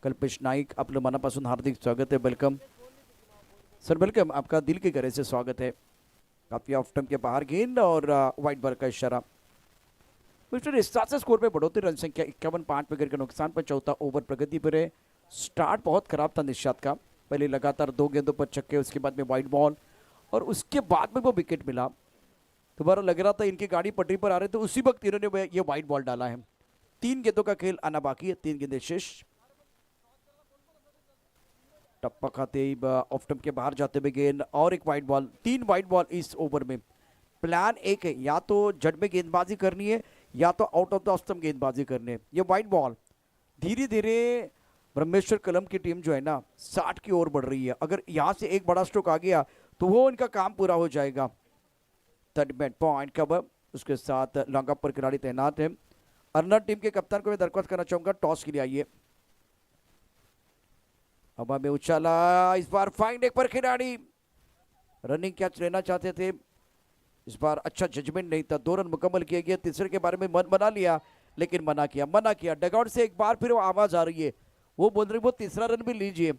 कल्पेश नाईक, आपलं मनापासून हार्दिक स्वागत है, वेलकम सर, वेलकम, आपका दिल की गहराई से स्वागत है। काफी ऑफ टाइम के बाहर गेंद और वाइट बॉल का इशारा। मिस्टर इस्ताद से स्कोर पे बढ़ोतरी, रन संख्या 51, 5 विकेट के नुकसान पर चौथा ओवर प्रगति पर है। स्टार्ट बहुत खराब था निशात का, पहले लगातार 2 गेंदों पर छक्के, उसके बाद में वाइट बॉल, और उसके बाद में वो विकेट मिला। दोबारा लग रहा था इनकी गाड़ी पटरी पर आ रही, तो उसी वक्त इन्होंने ये वाइट बॉल डाला है। 3 गेंदों का खेल आना बाकी है, 3 गेंदें शेष। टप्पा खाते ही ऑफ स्टंप के बाहर जाते हुए गेंद और एक वाइट बॉल। 3 वाइट बॉल इस ओवर में। प्लान एक है, या तो जड़ में गेंदबाजी करनी है या तो out of the off stump गेंदबाजी करनी है। ये वाइट बॉल धीरे धीरे ब्रह्मेश्वर कलम की टीम जो है ना 60 की ओर बढ़ रही है। अगर यहाँ से एक बड़ा स्ट्रोक आ गया तो वो इनका काम पूरा हो जाएगा। 30 मिनट पॉइंट कवर, उसके साथ लॉन्ग अप पर खिलाड़ी तैनात है। अर्नब टीम के कप्तान को मैं दरख्वास्त करना चाहूंगा, टॉस के लिए आइए। हवा में उछाला, इस बार फाइन एक पर खिलाड़ी रनिंग कैच लेना चाहते थे, इस बार अच्छा जजमेंट नहीं था, 2 रन मुकम्मल किए गए। तीसरे के बारे में मन बना लिया लेकिन मना किया। डगआउट से एक बार फिर वो आवाज आ रही है, वो बोल रही वो तीसरा रन भी लीजिए।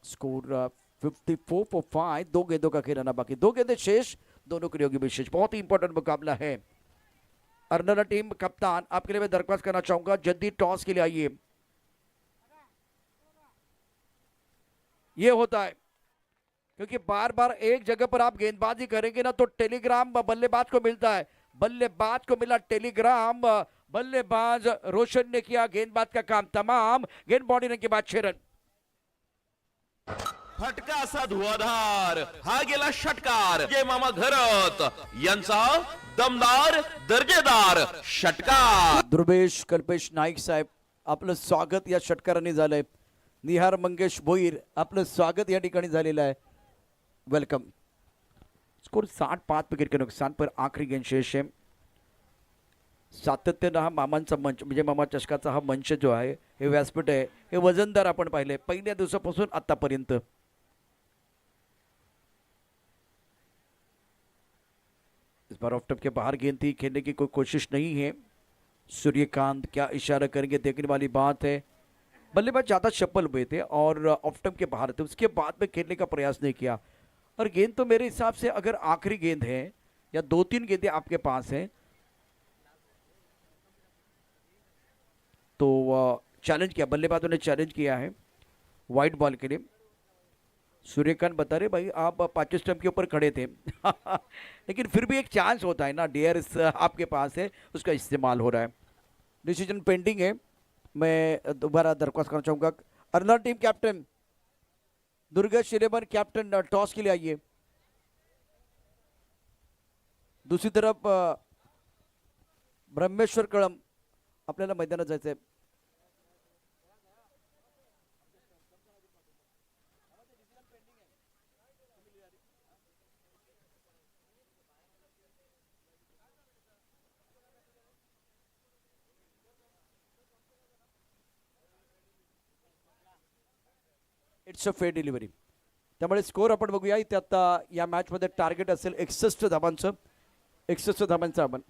स्कोर 54 फॉर 5, 2 गेंदों का खिलाना बाकी, 2 गेंदें शेष, दोनों के लिए होगी विशेष। बहुत ही इंपॉर्टेंट मुकाबला है। अर्नब टीम कप्तान आपके लिए मैं दरख्वास्त करना चाहूंगा, जल्दी टॉस के लिए आइए। ये होता है क्योंकि बार बार एक जगह पर आप गेंदबाजी करेंगे ना तो टेलीग्राम बल्लेबाज को मिलता है, बल्लेबाज को मिला टेलीग्राम, बल्लेबाज रोशन ने किया गेंदबाज का काम तमाम, गेंद बॉडी के बाद 6 रन। फटका असा धुआधार, हा गेला षटकार, जय मामा घरत यांचा दमदार दर्जेदार षटकार। ध्रुवेश कल्पेश नाईक साहेब आपलं स्वागत या षटकाराने झालंय। निहार मंगेश भोईर आपलं स्वागत या ठिकाणी झालेलं आहे, वेलकम। स्कोर 60-5 विकेट के नुकसान पर आखरी गेंद शेष है। सातत्यानं हा मामांचा मंच म्हणजे मामा चषकाचा हा मंच जो आहे, हे व्यासपीठ आहे, हे वजनदार आपण पाहिले पहिल्या दिवसापासून आतापर्यंत। इस बार ऑफ टॉप के बाहर गेंद थी, खेलने की कोई कोशिश नहीं है। सूर्यकांत क्या इशारा करेंगे देखने वाली बात है। बल्लेबाज ज़्यादा चप्पल हुए थे और ऑफ टॉप के बाहर थे, उसके बाद में खेलने का प्रयास नहीं किया। और गेंद तो मेरे हिसाब से अगर आखिरी गेंद है या 2-3 गेंदें आपके पास हैं तो चैलेंज किया, बल्लेबाजों ने चैलेंज किया है वाइड बॉल के लिए। सूर्यकांत बता रहे भाई आप 5 स्टंप के ऊपर खड़े थे लेकिन फिर भी एक चांस होता है ना, DRS आपके पास है, उसका इस्तेमाल हो रहा है। डिसीजन पेंडिंग है। मैं दोबारा दरख्वास्त करना चाहूँगा, अर्नब टीम कैप्टन दुर्गा शिरेमन कैप्टन टॉस के लिए आइए। दूसरी तरफ ब्रह्मेश्वर कळम आपल्याला मैदानात जायचं आहे। इट्स अ फेअर डिलिव्हरी, त्यामुळे स्कोर आपण बघूया। इथे आता या मॅचमध्ये टार्गेट असेल 61 धाबांचं, 61 धाबांचं आपण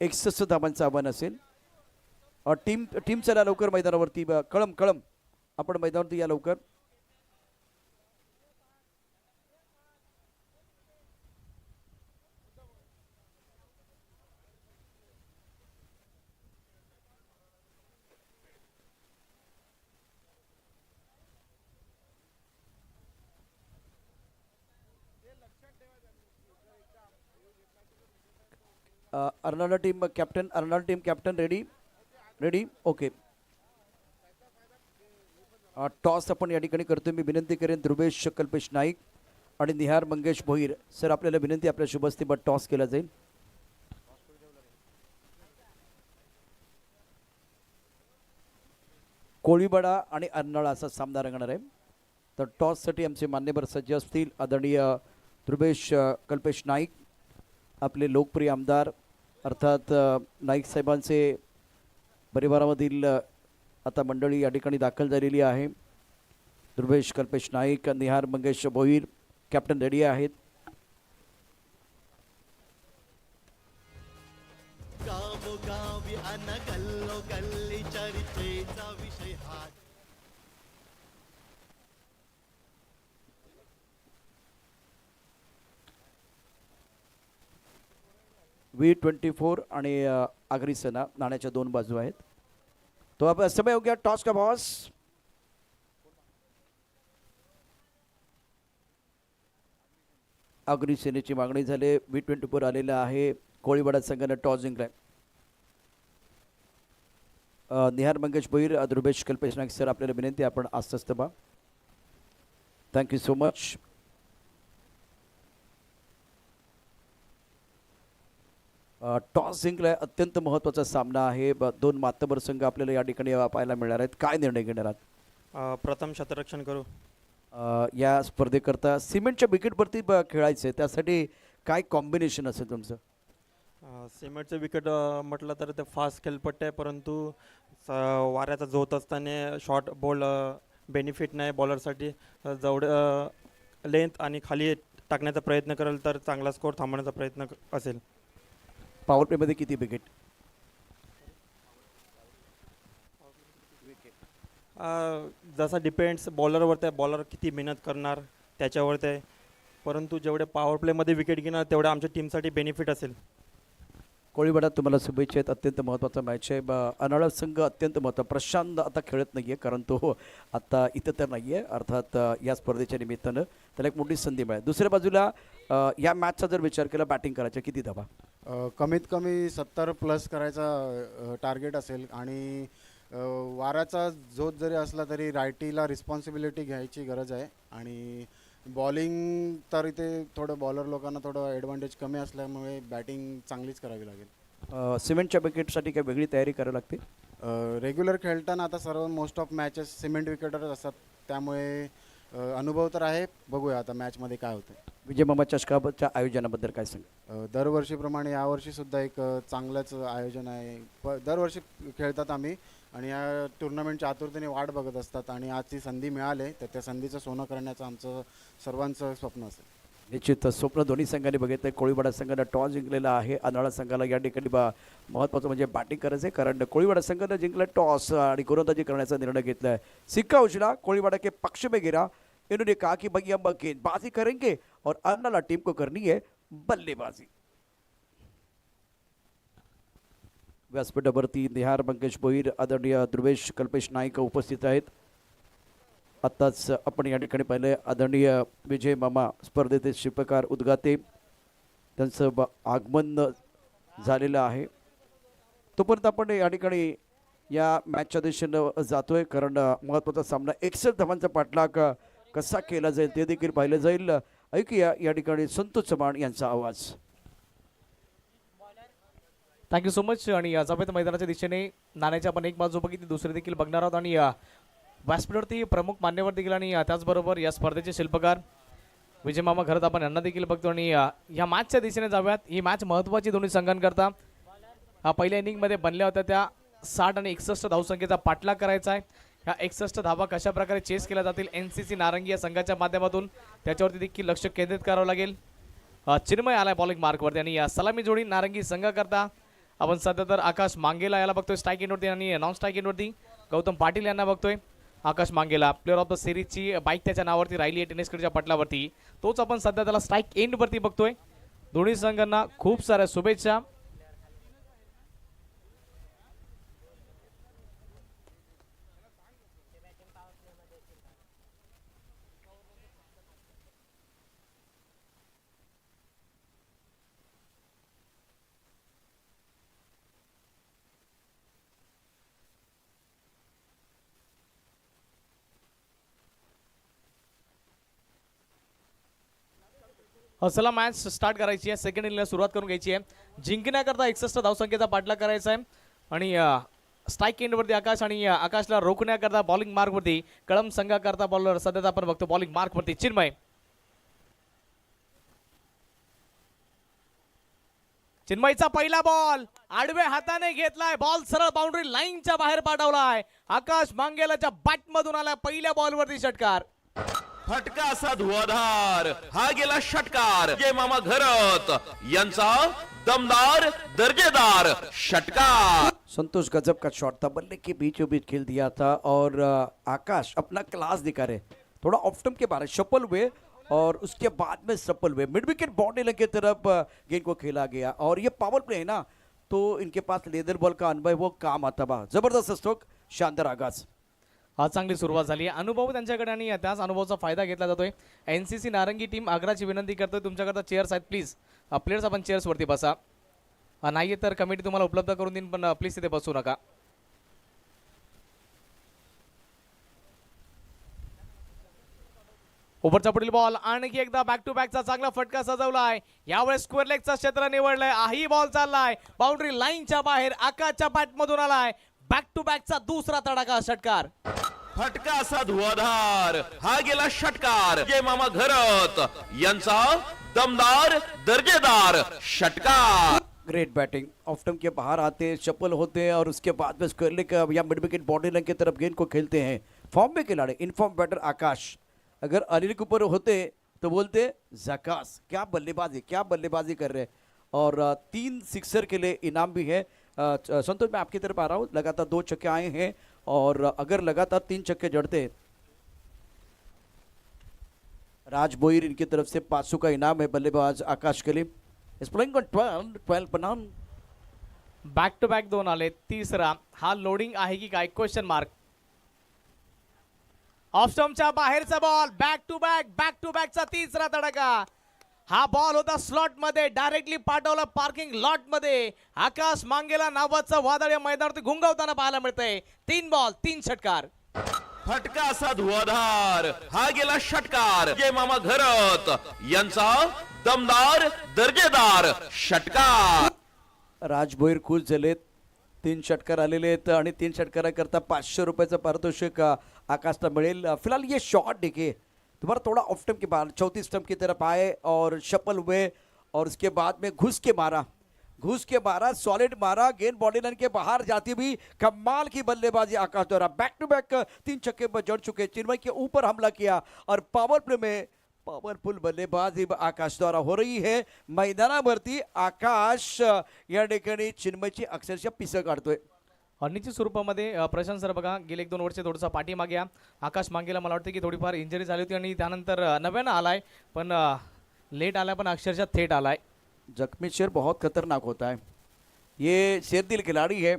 61 धाबांचं आव्हान असेल। टीम चला लवकर मैदानावरती, कळम आपण मैदानावरती या लवकर। Arnab team captain ready okay. Toss आपण या ठिकाणी करतोय। मी विनंती करेन ध्रुवेश कल्पेश नाईक आणि निहार मंगेश भोईर सर, आपल्याला विनंती, आपल्या शुभ हस्ते टॉस केला जाईल। कोळीवाडा आणि अर्नाळा असा सामना रंगणार आहे। तर टॉससाठी आमचे मान्यवर सज्ज असतील आदरणीय ध्रुवेश कल्पेश नाईक, आपले लोकप्रिय आमदार अर्थात नाईक साहेबांचे परिवारामधील आता मंडळी या ठिकाणी दाखल झालेली आहे। ध्रुवेश कल्पेश नाईक, निहार मंगेश भोईर कॅप्टन रेडी आहेत। गावोगावी अन गल्लो गल्ली चर्चेचा विषय हा V24 आणि आगरी सेना नाण्याच्या 2 बाजू आहेत। तो अब समय हो गया टॉस का बॉस। आगरी सेनेची मागणी झाली, V24 आलेला आहे। कोळीवाडा संघाने टॉस जिंकलाय। निहार मंगेश भोईर, ध्रुवेश कल्पेश नाईक सर, आपल्याला विनंती, आपण आस्थास्थ व्हा। Thank you so much. टॉस जिंकलाय, अत्यंत महत्त्वाचा सामना आहे। 2 मातबर संघ आपल्याला या ठिकाणी पाहायला मिळणार आहेत। काय निर्णय घेणार आहात? प्रथम क्षेत्ररक्षण करू। या स्पर्धेकरता सिमेंटच्या विकेटवरती खेळायचं आहे, त्यासाठी काय कॉम्बिनेशन असेल तुमचं? सिमेंटचं विकेट म्हटलं तर ते फास्ट खेळपट्टे आहे, परंतु वाऱ्याचा झोत असताना शॉर्ट बॉल बेनिफिट नाही बॉलरसाठी. जेवढं लेंथ आणि खाली टाकण्याचा प्रयत्न करेल तर चांगला स्कोर थांबवण्याचा प्रयत्न असेल. पॉवर प्लेमध्ये किती विकेट? जसा डिपेंड्स बॉलरवरती आहे, बॉलर किती मेहनत करणार त्याच्यावरती आहे, परंतु जेवढे पॉवर प्लेमध्ये विकेट घेणार तेवढं आमच्या टीमसाठी बेनिफिट असेल. कोळीवाड्यात तुम्हाला शुभेच्छा आहेत. अत्यंत महत्त्वाचा मॅच आहे. अनाळा संघ अत्यंत महत्त्वाचा. प्रशांत आता खेळत नाही आहे, कारण तो आता इथं तर नाही आहे. अर्थात या स्पर्धेच्या निमित्तानं त्याला एक मोठी संधी मिळेल. दुसऱ्या बाजूला या मॅचचा जर विचार केला, बॅटिंग करायच्या किती धावा? कमीत कमी 70+ करायचा टार्गेट असेल. आणि वाराचा झोत जरी असला तरी रायटीला रिस्पॉन्सिबिलिटी घ्यायची गरज आहे. आणि बॉलिंग तर इथे थोडं बॉलर लोकांना थोडं ॲडव्हान्टेज कमी असल्यामुळे बॅटिंग चांगलीच करावी लागेल. सिमेंटच्या विकेटसाठी काही वेगळी तयारी करावी लागते? रेग्युलर खेळताना आता सर्व मोस्ट ऑफ मॅचेस सिमेंट विकेटरच असतात, त्यामुळे अनुभव तर आहे. बघूया आता मॅचमध्ये काय होतं. विजय मामा चषकाच्या आयोजनाबद्दल काय सांग? दरवर्षीप्रमाणे यावर्षीसुद्धा एक चांगलंच आयोजन आहे. दरवर्षी खेळतात आम्ही आणि या टुर्नामेंटच्या आतुरतेने वाट बघत असतात. आणि आज ती संधी मिळाली तर त्या संधीचं सोनं करण्याचं आमचं सर्वांचं स्वप्न असेल. निश्चित स्वप्न दोन्ही संघांनी बघितलं. कोळीवाडा संघानं टॉस जिंकलेला आहे. अनाळा संघाला या ठिकाणी महत्त्वाचं म्हणजे बॅटिंग करायचं आहे, कारण कोळीवाडा संघानं जिंकलं टॉस आणि गोलंदाजी करण्याचा निर्णय घेतला आहे. सिक्का उछला, कोळीवाडा के पक्ष में गिरा. इन्होंने कहा कि भाई हम गेंदबाजी करेंगे और अनाला टीम को करनी है बल्लेबाजी. व्यासपीठावरती निहार मंगेश भोईर, आदरणीय ध्रुवेश कल्पेश नाईक उपस्थित आहेत. आत्ताच आपण या ठिकाणी पाहिलं आदरणीय विजय मामा स्पर्धेचे शिल्पकार उद्गाते, त्यांचं आगमन झालेलं आहे. तोपर्यंत आपण या ठिकाणी या मॅचच्या दिशेनं जातोय, कारण महत्त्वाचा सामना 61 धावांचा पाठलाग कसा केला जाईल ते देखील पाहिलं जाईल. ऐकूया या ठिकाणी संतोष चव्हाण यांचा आवाज. Thank you so much. आणि जावेद मैदानाच्या दिशेने नाण्याची आपण एक बाजू बघितली, दुसरी देखील बघणार आहोत. आणि व्यासपीठावरती प्रमुख मान्यवर देखील आणि त्याचबरोबर या स्पर्धेचे शिल्पकार विजय मामा घरात आपण यांना देखील बघतो. आणि या मॅचच्या दिशेने जाऊयात. ही मॅच महत्त्वाची दोन्ही संघांकरता. पहिल्या इनिंगमध्ये बनल्या होत्या त्या 60 आणि 61 धावसंख्येचा पाठलाग करायचा आहे. ह्या 61 धावा कशा प्रकारे चेस केल्या जातील NCC नारंगी या संघाच्या माध्यमातून, त्याच्यावरती देखील लक्ष केंद्रित करावं लागेल. चिन्मय आलाय बॉलिंग मार्कवरती आणि सलामी जोडी नारंगी संघाकरता आपण सध्या तर आकाश मांगेला याला बघतोय स्ट्राईक एंडवरती, आणि नॉन स्ट्राईक एंडवरती गौतम पाटील यांना बघतोय. आकाश मांगेला प्लेअर ऑफ द सिरीजची बाईक त्याच्या नावावरती राहिली आहे टेनिसकडच्या पटलावरती, तोच आपण सध्या त्याला स्ट्राईक एंडवरती बघतोय. दोन्ही संघांना खूप साऱ्या शुभेच्छा. चला मॅच स्टार्ट करायची आहे. सेकंड इनिंगला सुरुवात करून घ्यायची आहे. जिंकण्याकरता 61 धावसंख्येचा पाठलाग करायचा आहे. आणि स्ट्राईक एंडवरती आकाश, आणि आकाशला रोखण्याकरता बॉलिंग मार्कवरती कळम संघाकरता बॉलर सध्या आपण बघतो बॉलिंग मार्कवरती चिन्मय. चिन्मयचा पहिला बॉल आडव्या हाताने घेतलाय, बॉल सरळ बाउंड्री लाईनच्या बाहेर पाठवलाय. आकाश मांगेलाच्या बॅटमधून आला पहिल्या बॉलवरती षटकार. फटका असा धुवाधार, हा गेला षटकार. जय मामा घरत यांचा दमदार दर्जेदार षटकार. संतोष गजब का शॉट था, बल्ले के बीचों बीच खेल दिया था और आकाश अपना क्लास दिखा रहे. थोड़ा ऑफ स्टंप के बारे सफल हुए और उसके बाद में सफल हुए, मिड विकेट बाउंड्री लाइन की तरफ गेंद को खेला गया. और ये पावर प्ले है ना, तो इनके पास लेदर बॉल का अनुभव वो काम आता बा. जबरदस्त स्ट्रोक, शानदार आगाज. आज चांगली सुरुवात झाली आहे. अनुभव त्यांच्याकडे आणि त्याच अनुभवाचा फायदा घेतला जातोय. NCC नारंगी टीम आग्राची विनंती करतोय, तुमच्याकरता चेअर्स आहेत, प्लीज प्लेयर्स आपण चेअर्सवरती बसा. नाही तर कमिटी तुम्हाला उपलब्ध करून देईन, पण प्लीज तिथे बसू नका. ओव्हरचा पुढील बॉल, आणखी एकदा बॅक टू बॅकचा चांगला फटका सजवलाय. यावेळेस स्क्वेअर लेगचा क्षेत्र निवडलाय. ही बॉल चाललाय बाउंड्री लाईनच्या बाहेर, आकाशच्या बॅटमधून आलाय. बॅक टू बॅकचा दुसरा तडाखा षटकार. फटका असा धुवाधार हा गेला षटकार जय मामा घरत यांचा दमदार दर्जेदार षटकार. ग्रेट बैटिंग, ऑफ स्टंप के बाहर आते शफल होते हैं और उसके बाद में स्क्वेयर लेग या मिड विकेट बॉडी लाइन की तरफ गेंद को खेलते हैं. फॉर्म में खिलाड़ी, इनफॉर्म बैटर आकाश. अगर अनिल के ऊपर होते तो बोलते झकास, क्या बल्लेबाजी कर रहे हैं. और 3 सिक्सर के लिए इनाम भी है. संतोष मैं आपकी तरफ आ रहा हूँ. लगातार 2 छक्के आए हैं और अगर लगातार 3 छक्के जड़ते राज बोईर इनकी तरफ से 500 का इनाम है बल्लेबाज आकाश के लिए. इस प्लेइंग ऑन 12 बनान. बॅक टू बॅक 2 आले. तिसरा हा लोडिंग आहे की काय, क्वेश्चन मार्क. ऑफ स्टंपच्या बाहेरचा बॉल, बॅक टू बॅकचा तिसरा तडका. हा बॉल होता स्लॉट मध्ये, डायरेक्टली पाठवला पार्किंग लॉट मध्ये. आकाश मांगेला नावाचं वादळ या मैदानावरती घुंगवताना पाहायला मिळतंय. 3 बॉल 3 षटकार. फटका असा धुवाधार हा गेला षटकार जय मामा घरत यांचा दमदार दर्जेदार षटकार. राज भोईर खुश झालेत. 3 षटकार आलेले आहेत आणि 3 षटकाराकरता 500 रुपयाचं पारितोषिक आकाशला मिळेल. फिलहाल ये शॉट देखिए, तुम्हारा थोड़ा ऑफ स्टंप के बाद 34 स्टंप की तरफ आए और शफल हुए और उसके बाद में घुस के मारा, सॉलिड मारा. गेंद बॉडी लाइन के बाहर जाती भी कमाल की बल्लेबाजी आकाश द्वारा. बैक टू बैक 3 छक्के पर जड़ चुके. चिन्मय के ऊपर हमला किया और पावर प्ले में पावरफुल बल्लेबाजी आकाश द्वारा हो रही है मैदानावरती. आकाश या ठिकाणी चिन्मयची अक्षरशः पिसं काढतोय. अनिश्चित स्वरूपामध्ये प्रशांत सर बघा गेले 1-2 वर्ष थोडासा पाठीमागे या. आकाश मांगेला मला वाटतं की थोडीफार इंजरी झाली होती आणि त्यानंतर नव्यानं आलाय, पण लेट आलाय, पण अक्षरशः थेट आलाय. जख्मी शेर बहुत खतरनाक होता है. ये शेरदिल खिलाड़ी है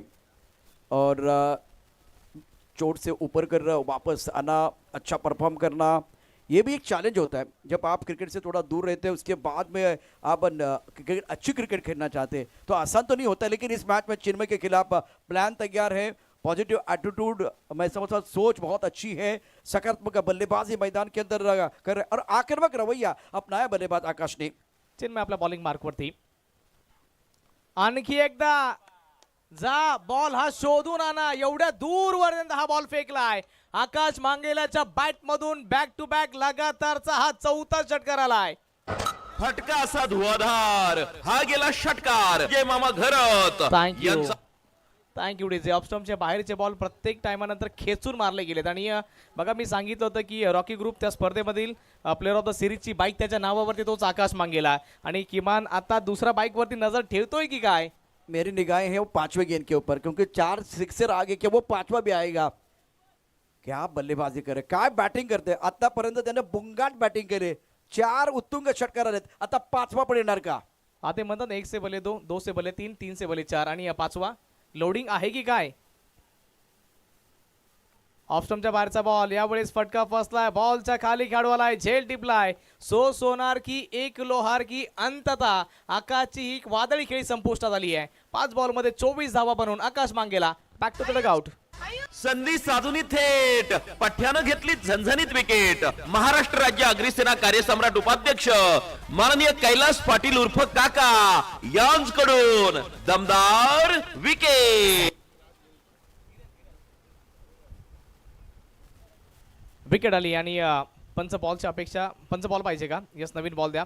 और चोट से ऊपर कर वापस आना, अच्छा परफॉर्म करना, ये भी एक चैलेंज होता है. जब आप क्रिकेट से थोड़ा दूर रहते हैं उसके बाद में आप अच्छी क्रिकेट खेलना चाहते हैं तो आसान तो नहीं होता. लेकिन इस मैच में चिन्मय के खिलाफ प्लान तैयार है, पॉजिटिव एटीट्यूड, मैं समझता सोच बहुत अच्छी है, सकारात्मक बल्लेबाजी मैदान के अंदर कर रहे और आक्रामक रवैया अपनाया बल्लेबाज आकाश ने. चिन्मय आपल्या बॉलिंग मार्कवरती. आणखी एकदा जा, बॉल हा शोधून आणा. एवढ्या दूरपर्यंत हा बॉल फेकलाय. आकाश मांगेलाच्या बॅट मधून बॅक टू बॅक लगातारचा हा 4था षटकार आलाय. फटका असा धुवाधार हा गेला षटकार जय मामा घरत थँक्यू यांचा थँक्यू डीजे. ऑफ स्टंपचे बाहेरचे बॉल प्रत्येक टायमानंतर खेचून मारले गेलेत आणि बघा मी सांगितलं होतं की रॉकी ग्रुप त्या स्पर्धेमधील प्लेअर ऑफ द सिरीजची बाईक त्याच्या नावावरती तोच आकाश मांगेला आणि किमान आता दुसरा बाईकवरती नजर ठेवतोय की काय. मेरी निगाहें हैं वो 5वें गेंद के ऊपर, क्योंकि 4 सिक्सर आगे क्या वो 5वां भी आएगा. क्या बल्लेबाजी करे, काय बॅटिंग करते. आतापर्यंत त्याने बुंगाट बॅटिंग केले. 4 उत्तुंग षटकार आलेत. आता 5वा पण येणार का. आता म्हणतात 1 से भले 2, 2 से भले 3, 3 से भले 4 आणि 5वा लोडिंग आहे की काय. ऑफ स्टंपच्या बाहेरचा बॉल, यावेळेस फटका फसलाय. बॉलच्या खाली खेळाडू आलाय, झेल टिपलाय. सोनार की एक लोहार की अंततः आकाशची ही वादळी खेळी संपुष्टात आली आहे. 5 बॉल मध्ये 24 धावा बनवून आकाश मांगेला बॅक टू द डगआउट. संधी साधून थेट पठ्यानं घेतली झणझणीत विकेट. महाराष्ट्र राज्य अग्रिसेना कार्यसम्राट उपाध्यक्ष माननीय कैलास पाटील उर्फ काका यांकडून दमदार विकेट. विकेट आली आणि पंच बॉलच्या अपेक्षा, पंच बॉल पाहिजे का. यस, नवीन बॉल द्या.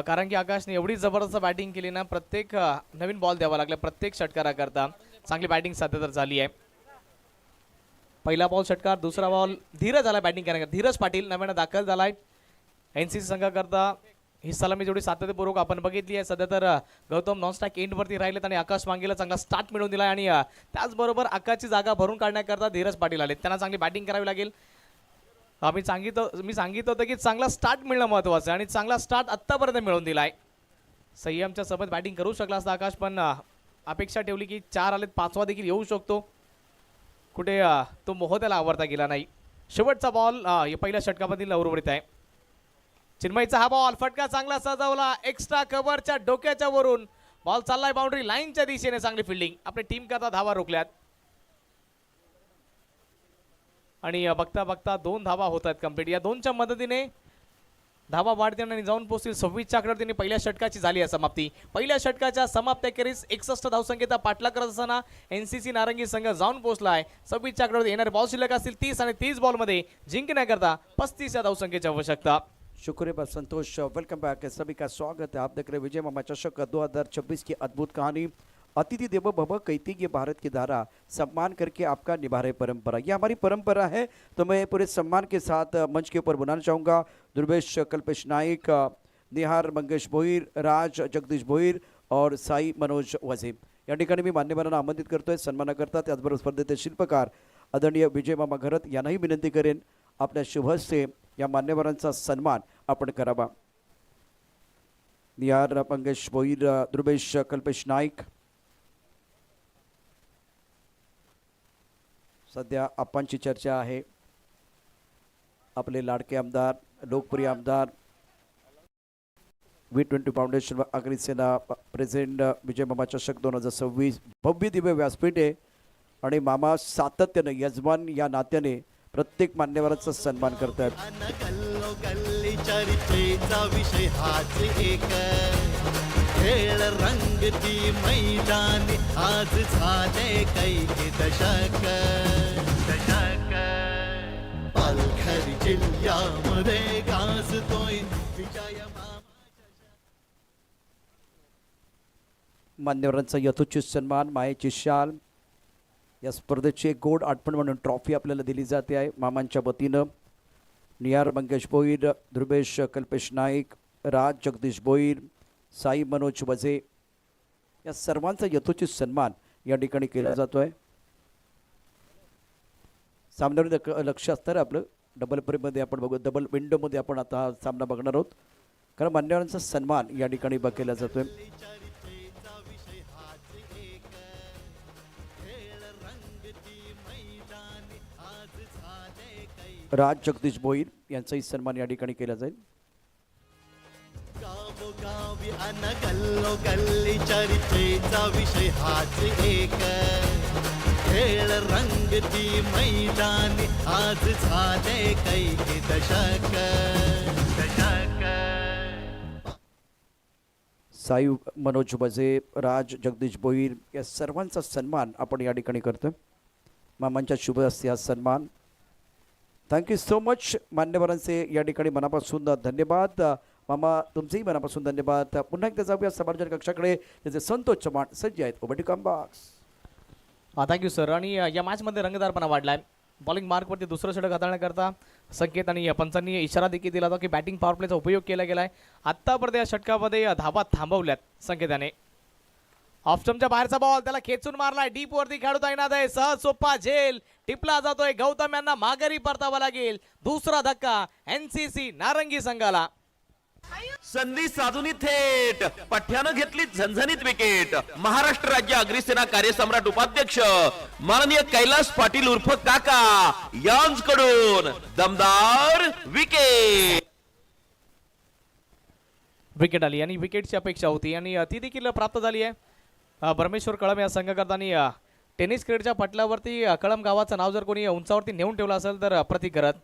कारण की आकाशने एवढी जबरदस्त बॅटिंग केली ना, प्रत्येक नवीन बॉल द्यावा लागला प्रत्येक षटकाराकरता. चांगली बॅटिंग सध्या तर झाली आहे. पहिला बॉल षटकार, दुसरा बॉल धीरज आला बॅटिंग करण्याकरता. धीरज पाटील नव्यानं दाखल झालाय एनसीसी संघाकरता. ही सलामी जेवढी सातत्यपूर्वक आपण बघितली आहे. सध्या तर गौतम नॉनस्टॅक एंडवरती राहिलेत आणि आकाश मांगेला चांगला स्टार्ट मिळवून दिला आणि त्याचबरोबर आकाशची जागा भरून काढण्याकरता धीरज पाटील आले. त्यांना चांगली बॅटिंग करावी लागेल. मी सांगितलं होतं की चांगला स्टार्ट मिळणं महत्त्वाचं आहे आणि चांगला स्टार्ट आत्तापर्यंत मिळवून दिलाय. संयमच्या सोबत बॅटिंग करू शकला असता आकाश, पण अपेक्षा ठेवली की 4 आलेत, 5वा देखील येऊ शकतो. कुठे तो मोह त्याला आवडता गेला नाही. शेवटचा बॉल पहिल्या षटकामधील उर्वरित आहे. चिन्मयचा हा बॉल, फटका चांगला सजवला एक्स्ट्रा कव्हरच्या डोक्याच्या वरून. बॉल चाललाय बाउंड्री लाईनच्या दिशेने. चांगली फिल्डिंग, आपली टीम करता धावा रोखल्यात आणि बघता बघता 2 धावा होत आहेत कंप्लीट. या 2च्या मदतीने धावा वाढते आणि जाऊन पोहोचतील 26 आकड्यावर. त्यांनी पहिल्या षटकाची झाली आहे समाप्ती. पहिल्या षटकाच्या समाप्तीखेरीज 61 धावसंख्येचा पाठलाग करत असताना NCC नारंगी संघ जाऊन पोहोचला आहे. 26 आकड्यावर येणारे बॉल शिल्लक असतील 30 आणि 30 बॉलमध्ये जिंकण्याकरता 35 या धावसंख्येची आवश्यकता. शुक्रिया बस संतोष, वेलकम बैक, सभी का स्वागत है। आप देख रहे विजय मामा चषक 2026 की अद्भुत कहानी। अतिथि देवो भव कहती ये भारत की धारा, सम्मान करके आपका निभा रहे परंपरा। ये हमारी परंपरा है, तो मैं पूरे सम्मान के साथ मंच के ऊपर बुलाना चाहूँगा ध्रुवेश कल्पेश नाईक, निहार मंगेश भोईर, राज जगदीश भोईर और साई मनोज वझे या ठिकाणी मी मान्यवरांना आमंत्रित करतोय सन्मानाकरता। त्याचबरोबर स्पर्धेचे शिल्पकार आदरणीय विजय मामा घरत यांनाही विनंती करेन आपल्या शुभ हस्ते या मान्यवरांचा सन्मान आपण करावा। निहार मंगेश भोईर, ध्रुवेश कल्पेश नाईक, सध्या आप्पांची चर्चा आहे। आपले लाडके आमदार, लोकप्रिय आमदार, V20 फाउंडेशन व आगरी सेना प्रेसिडेंट विजय मामा चषक 2026 भव्य दिव्य व्यासपीठ आहे आणि मामा सातत्याने यजमान या नात्याने प्रत्येक मान्यवराचा सन्मान करतात। अन गल्लो गल्ली चर्चेचा विषय हाच एक, खेळ रंगती मैदानी आज झाले कैकी दशक दशक, पालघर जिल्ह्यामध्ये गाजतोय विजय मामा। मान्यवरांचा यथोचित सन्मान, मायेची शाल, या स्पर्धेची एक गोड आठवण म्हणून ट्रॉफी आपल्याला दिली जाते आहे मामांच्या वतीनं। निहार मंगेश भोईर, ध्रुवेश कल्पेश नाईक, राज जगदीश भोईर, साई मनोज वझे या सर्वांचा यथोचित सन्मान या ठिकाणी केला जातो आहे। सामन्यावर लक्ष असणार आपलं डबल फ्रेममध्ये आपण बघू, डबल विंडोमध्ये आपण आता हा सामना बघणार आहोत, कारण मान्यवरांचा सन्मान या ठिकाणी केला जातोय। राज जगदीश भोईर यांचाही सन्मान या ठिकाणी केला जाईल। गावोगावी अन गल्लो गल्ली चर्चेचा विषय हाच एक, खेळ रंगती मैदानी आज झाले कैकी दशक दशक। साई मनोज वझे, राज जगदीश भोईर या सर्वांचा सन्मान आपण या ठिकाणी करतोय। मामांच्या शुभ हस्ते हा सन्मान। थँक्यू सो मच मान्यवरांचे या ठिकाणी मनापासून धन्यवाद। मामा तुमचेही मनापासून धन्यवाद। पुन्हा एकदा जाऊया समालोचन कक्षाकडे, त्याचे संतोष चव्हाण सज्ज आहेत। Over to comm box. Thank you sir. आणि या मॅचमध्ये रंगतदारपणा वाढलाय. बॉलिंग मार्कवरती दुसरं षटक हाताळण्याकरता संकेत आणि पंचांनी इशारा देखील दिला होता की बॅटिंग पॉवर प्लेचा उपयोग केला गेलाय. आत्तापर्यंत या षटकामध्ये धावा थांबवल्यात संकेताने. ऑफस्टमच्या बाहेरचा बॉल त्याला खेचून मारलाय, डीप वरती खेळता येणार आहे, सहज सोपा झेल टिपला जातोय. गौतम यांना माघारी परतावा लागेल. दुसरा धक्का NCC नारंगी संघाला. संधी साधून थेट पठ्यानं घेतली झणझणीत विकेट. महाराष्ट्र राज्य अग्रिसेना कार्यसम्राट उपाध्यक्ष माननीय कैलास पाटील उर्फ काका यांच्याकडून दमदार विकेट. विकेट आली आणि विकेटची अपेक्षा होती आणि ती देखील प्राप्त झाली आहे. परमेश्वर कळम या संघकर्त्यांनी टेनिस क्रिकेटच्या पटलावरती कळम गावाचं नाव जर कोणी उंचावरती नेऊन ठेवलं असेल तर प्रतीक करत.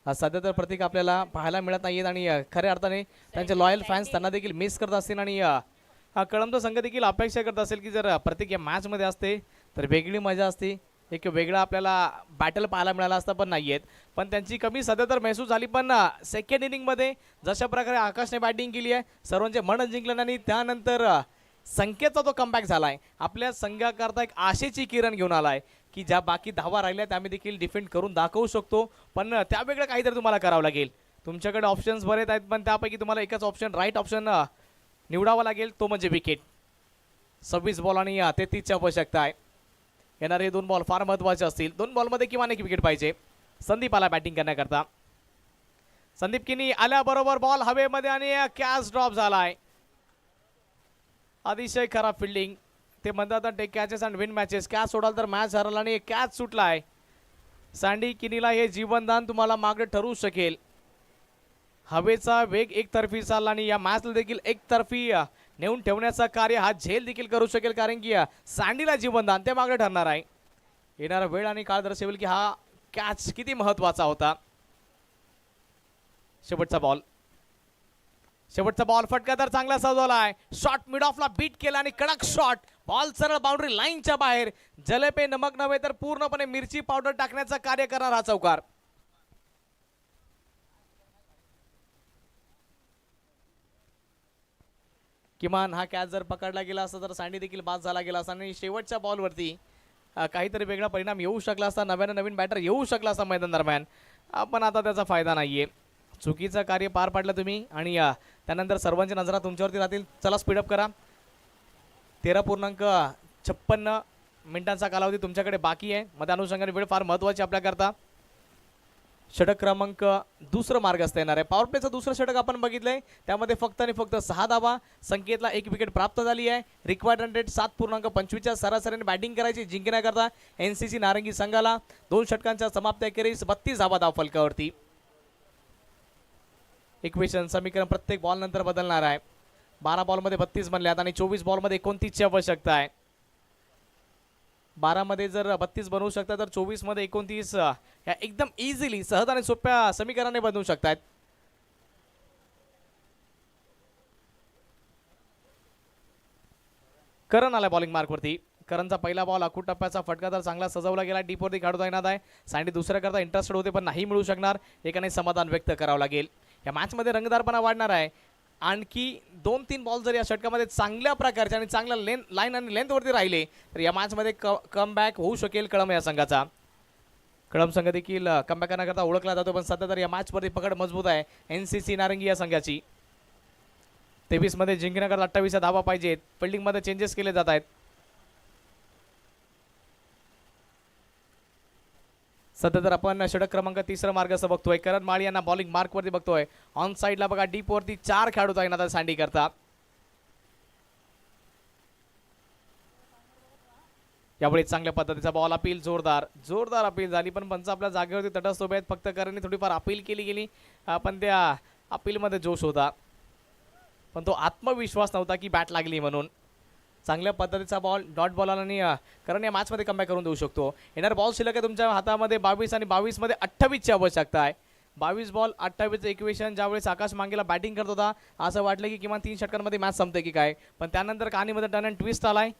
सध्या तर प्रतीक आपल्याला पाहायला मिळत नाहीयेत आणि खऱ्या अर्थाने त्यांचे लॉयल फॅन्स त्यांना देखील मिस करत असतील आणि कळमचा संघ देखील अपेक्षा करत असेल की जर प्रतीक या मॅचमध्ये असते तर वेगळी मजा असते, एक वेगळा आपल्याला बॅटल पाहायला मिळाला असता, पण नाही आहेत. पण त्यांची कमी सध्या तर महसूस झाली. पण सेकंड इनिंगमध्ये जशा प्रकारे आकाशने बॅटिंग केली आहे, सर्वांचे मन जिंकलं आणि त्यानंतर संकेतचा तो कमबॅक झाला आहे. आपल्या संघाकरता एक आशेची किरण घेऊन आला आहे की ज्या बाकी धावा राहिल्या त्या आम्ही देखील डिफेंड करून दाखवू शकतो, पण त्यावेगळं काहीतरी तुम्हाला करावं लागेल. तुमच्याकडे ऑप्शन्स बरेच आहेत, पण त्यापैकी तुम्हाला एकच ऑप्शन, राईट ऑप्शन निवडावा लागेल, तो म्हणजे विकेट. 26 बॉल आणि 33ची आवश्यकता आहे. येणारे 2 बॉल फार महत्त्वाचे असतील. 2 बॉलमध्ये किमान एक विकेट पाहिजे. संदीप आला बॅटिंग करण्याकरता. संदीप किनी आल्याबरोबर बॉल हवेमध्ये आणि कॅच ड्रॉप झालाय. अतिशय खराब फिल्डिंग. ते म्हणतात take catches and win matches. Catch सोडाल तर मॅच हरला आणि कॅच सुटलाय. सँडी किनीला हे जीवनदान तुम्हाला मागे ठरू शकेल. हवेचा वेग एकतर्फी चालला आणि या मॅचला देखील एकतर्फी नेऊन ठेवण्याचं कार्य हा झेल देखील करू शकेल, कारण की सँडीला जीवनदान ते मागे ठरणार आहे. येणारा वेळ आणि काळ दर्शवेल की हा कॅच किती महत्त्वाचा होता. शेवटचा बॉल शेवटचा बॉल फटका तर चांगला सजवलाय. शॉट मिड ऑफला बीट केला आणि कडक शॉट. बॉल सरळ बाउंड्री लाईनच्या बाहेर. जलेपे नमक नव्हे तर पूर्णपणे मिरची पावडर टाकण्याचं कार्य करणार हा चौकार. किमान हा कॅच जर पकडला गेला असता तर सँडी देखील बाद झाला गेला असता आणि शेवटच्या बॉलवरती काहीतरी वेगळा परिणाम येऊ शकला असता. नव्यानं नवीन बॅटर येऊ शकला असता मैदान दरम्यान. पण आता त्याचा फायदा नाहीये. चुकीचं कार्य पार पाडलं तुम्ही आणि त्यानंतर सर्वांच्या नजरा तुमच्यावरती राहतील. चला स्पीडअप करा. 13.56 मिनिटांचा कालावधी तुमच्याकडे बाकी आहे. मग त्या अनुषंगाने वेळ फार महत्त्वाची आपल्याकरता. षटक क्रमांक दुसरं मार्ग असता येणार आहे. पॉवर प्लेचं दुसरं षटक आपण बघितलंय. त्यामध्ये फक्त आणि फक्त 6 धावा. संख्येतला 1 विकेट प्राप्त झाली आहे. रिक्वायर्ड रन रेट 7.25च्या सरासरीने बॅटिंग करायची जिंकण्याकरता NCC नारंगी संघाला. 2 षटकांच्या समाप्ती अखेरीस 32 धावा धाव फलकावरती. इक्वेशन समीकरण प्रत्येक बॉल नंतर बदलणार आहे. 12 बॉलमध्ये 32 बनल्यात आणि 24 बॉलमध्ये 29ची आवश्यकता आहे. 12 मध्ये जर 32 बनवू शकता तर 24 मध्ये 29 या एकदम इझिली सहज आणि सोप्या समीकरणाने बनवू शकतात. करण आला बॉलिंग मार्कवरती. करणचा पहिला बॉल आखूड टप्प्याचा फटका तर चांगला सजवला गेला. डीपवरती काढता येणार आहे. सँडी दुसऱ्या करता इंटरेस्टेड होते पण नाही मिळू शकणार. एकाने समाधान व्यक्त करावं लागेल. या मॅचमध्ये रंगदारपणा वाढणार आहे. आणखी 2-3 बॉल जर या षटकामध्ये चांगल्या प्रकारचे आणि चांगल्या लाईन आणि लेंथवरती राहिले तर या मॅचमध्ये कमबॅक होऊ शकेल कळम या संघाचा. कळम संघ देखील कमबॅक करण्याकरता ओळखला जातो पण सध्या तर या मॅचवरती पकड मजबूत आहे NCC नारंगी या संघाची. 23 मध्ये जिंकण्याकरता 28 धावा पाहिजेत. फिल्डिंगमध्ये चेंजेस केले जात आहेत. सध्या तर आपण षटक क्रमांक 3 मार्ग असं बघतोय. करण माळी यांना बॉलिंग मार्कवरती बघतोय. ऑन साईडला बघा डीपवरती 4 खेळाडू येणार सँडी करता. यावेळी चांगल्या पद्धतीचा बॉल अपील जोरदार अपील झाली पण पंच आपल्या जागेवरती तटस्थ उभे आहेत. फक्त करणने थोडीफार अपील केली गेली पण त्या अपीलमध्ये जोश होता पण तो आत्मविश्वास नव्हता की बॅट लागली म्हणून. चांगल्या पद्धतीचा बॉल डॉट बॉल आणि करण या मॅचमध्ये कमबॅक करून देऊ शकतो. येणार बॉल शिल्लक आहे तुमच्या हातामध्ये 22 आणि 22 मध्ये 28ची आवश्यकता आहे. 22 बॉल 28 इक्वेशन. ज्यावेळेस आकाश मांगेला बॅटिंग करत होता असं वाटलं की किमान 3 षटकांमध्ये मॅच संपते की काय पण त्यानंतर कहाणीमध्ये टर्न अँड ट्विस्ट आलाय.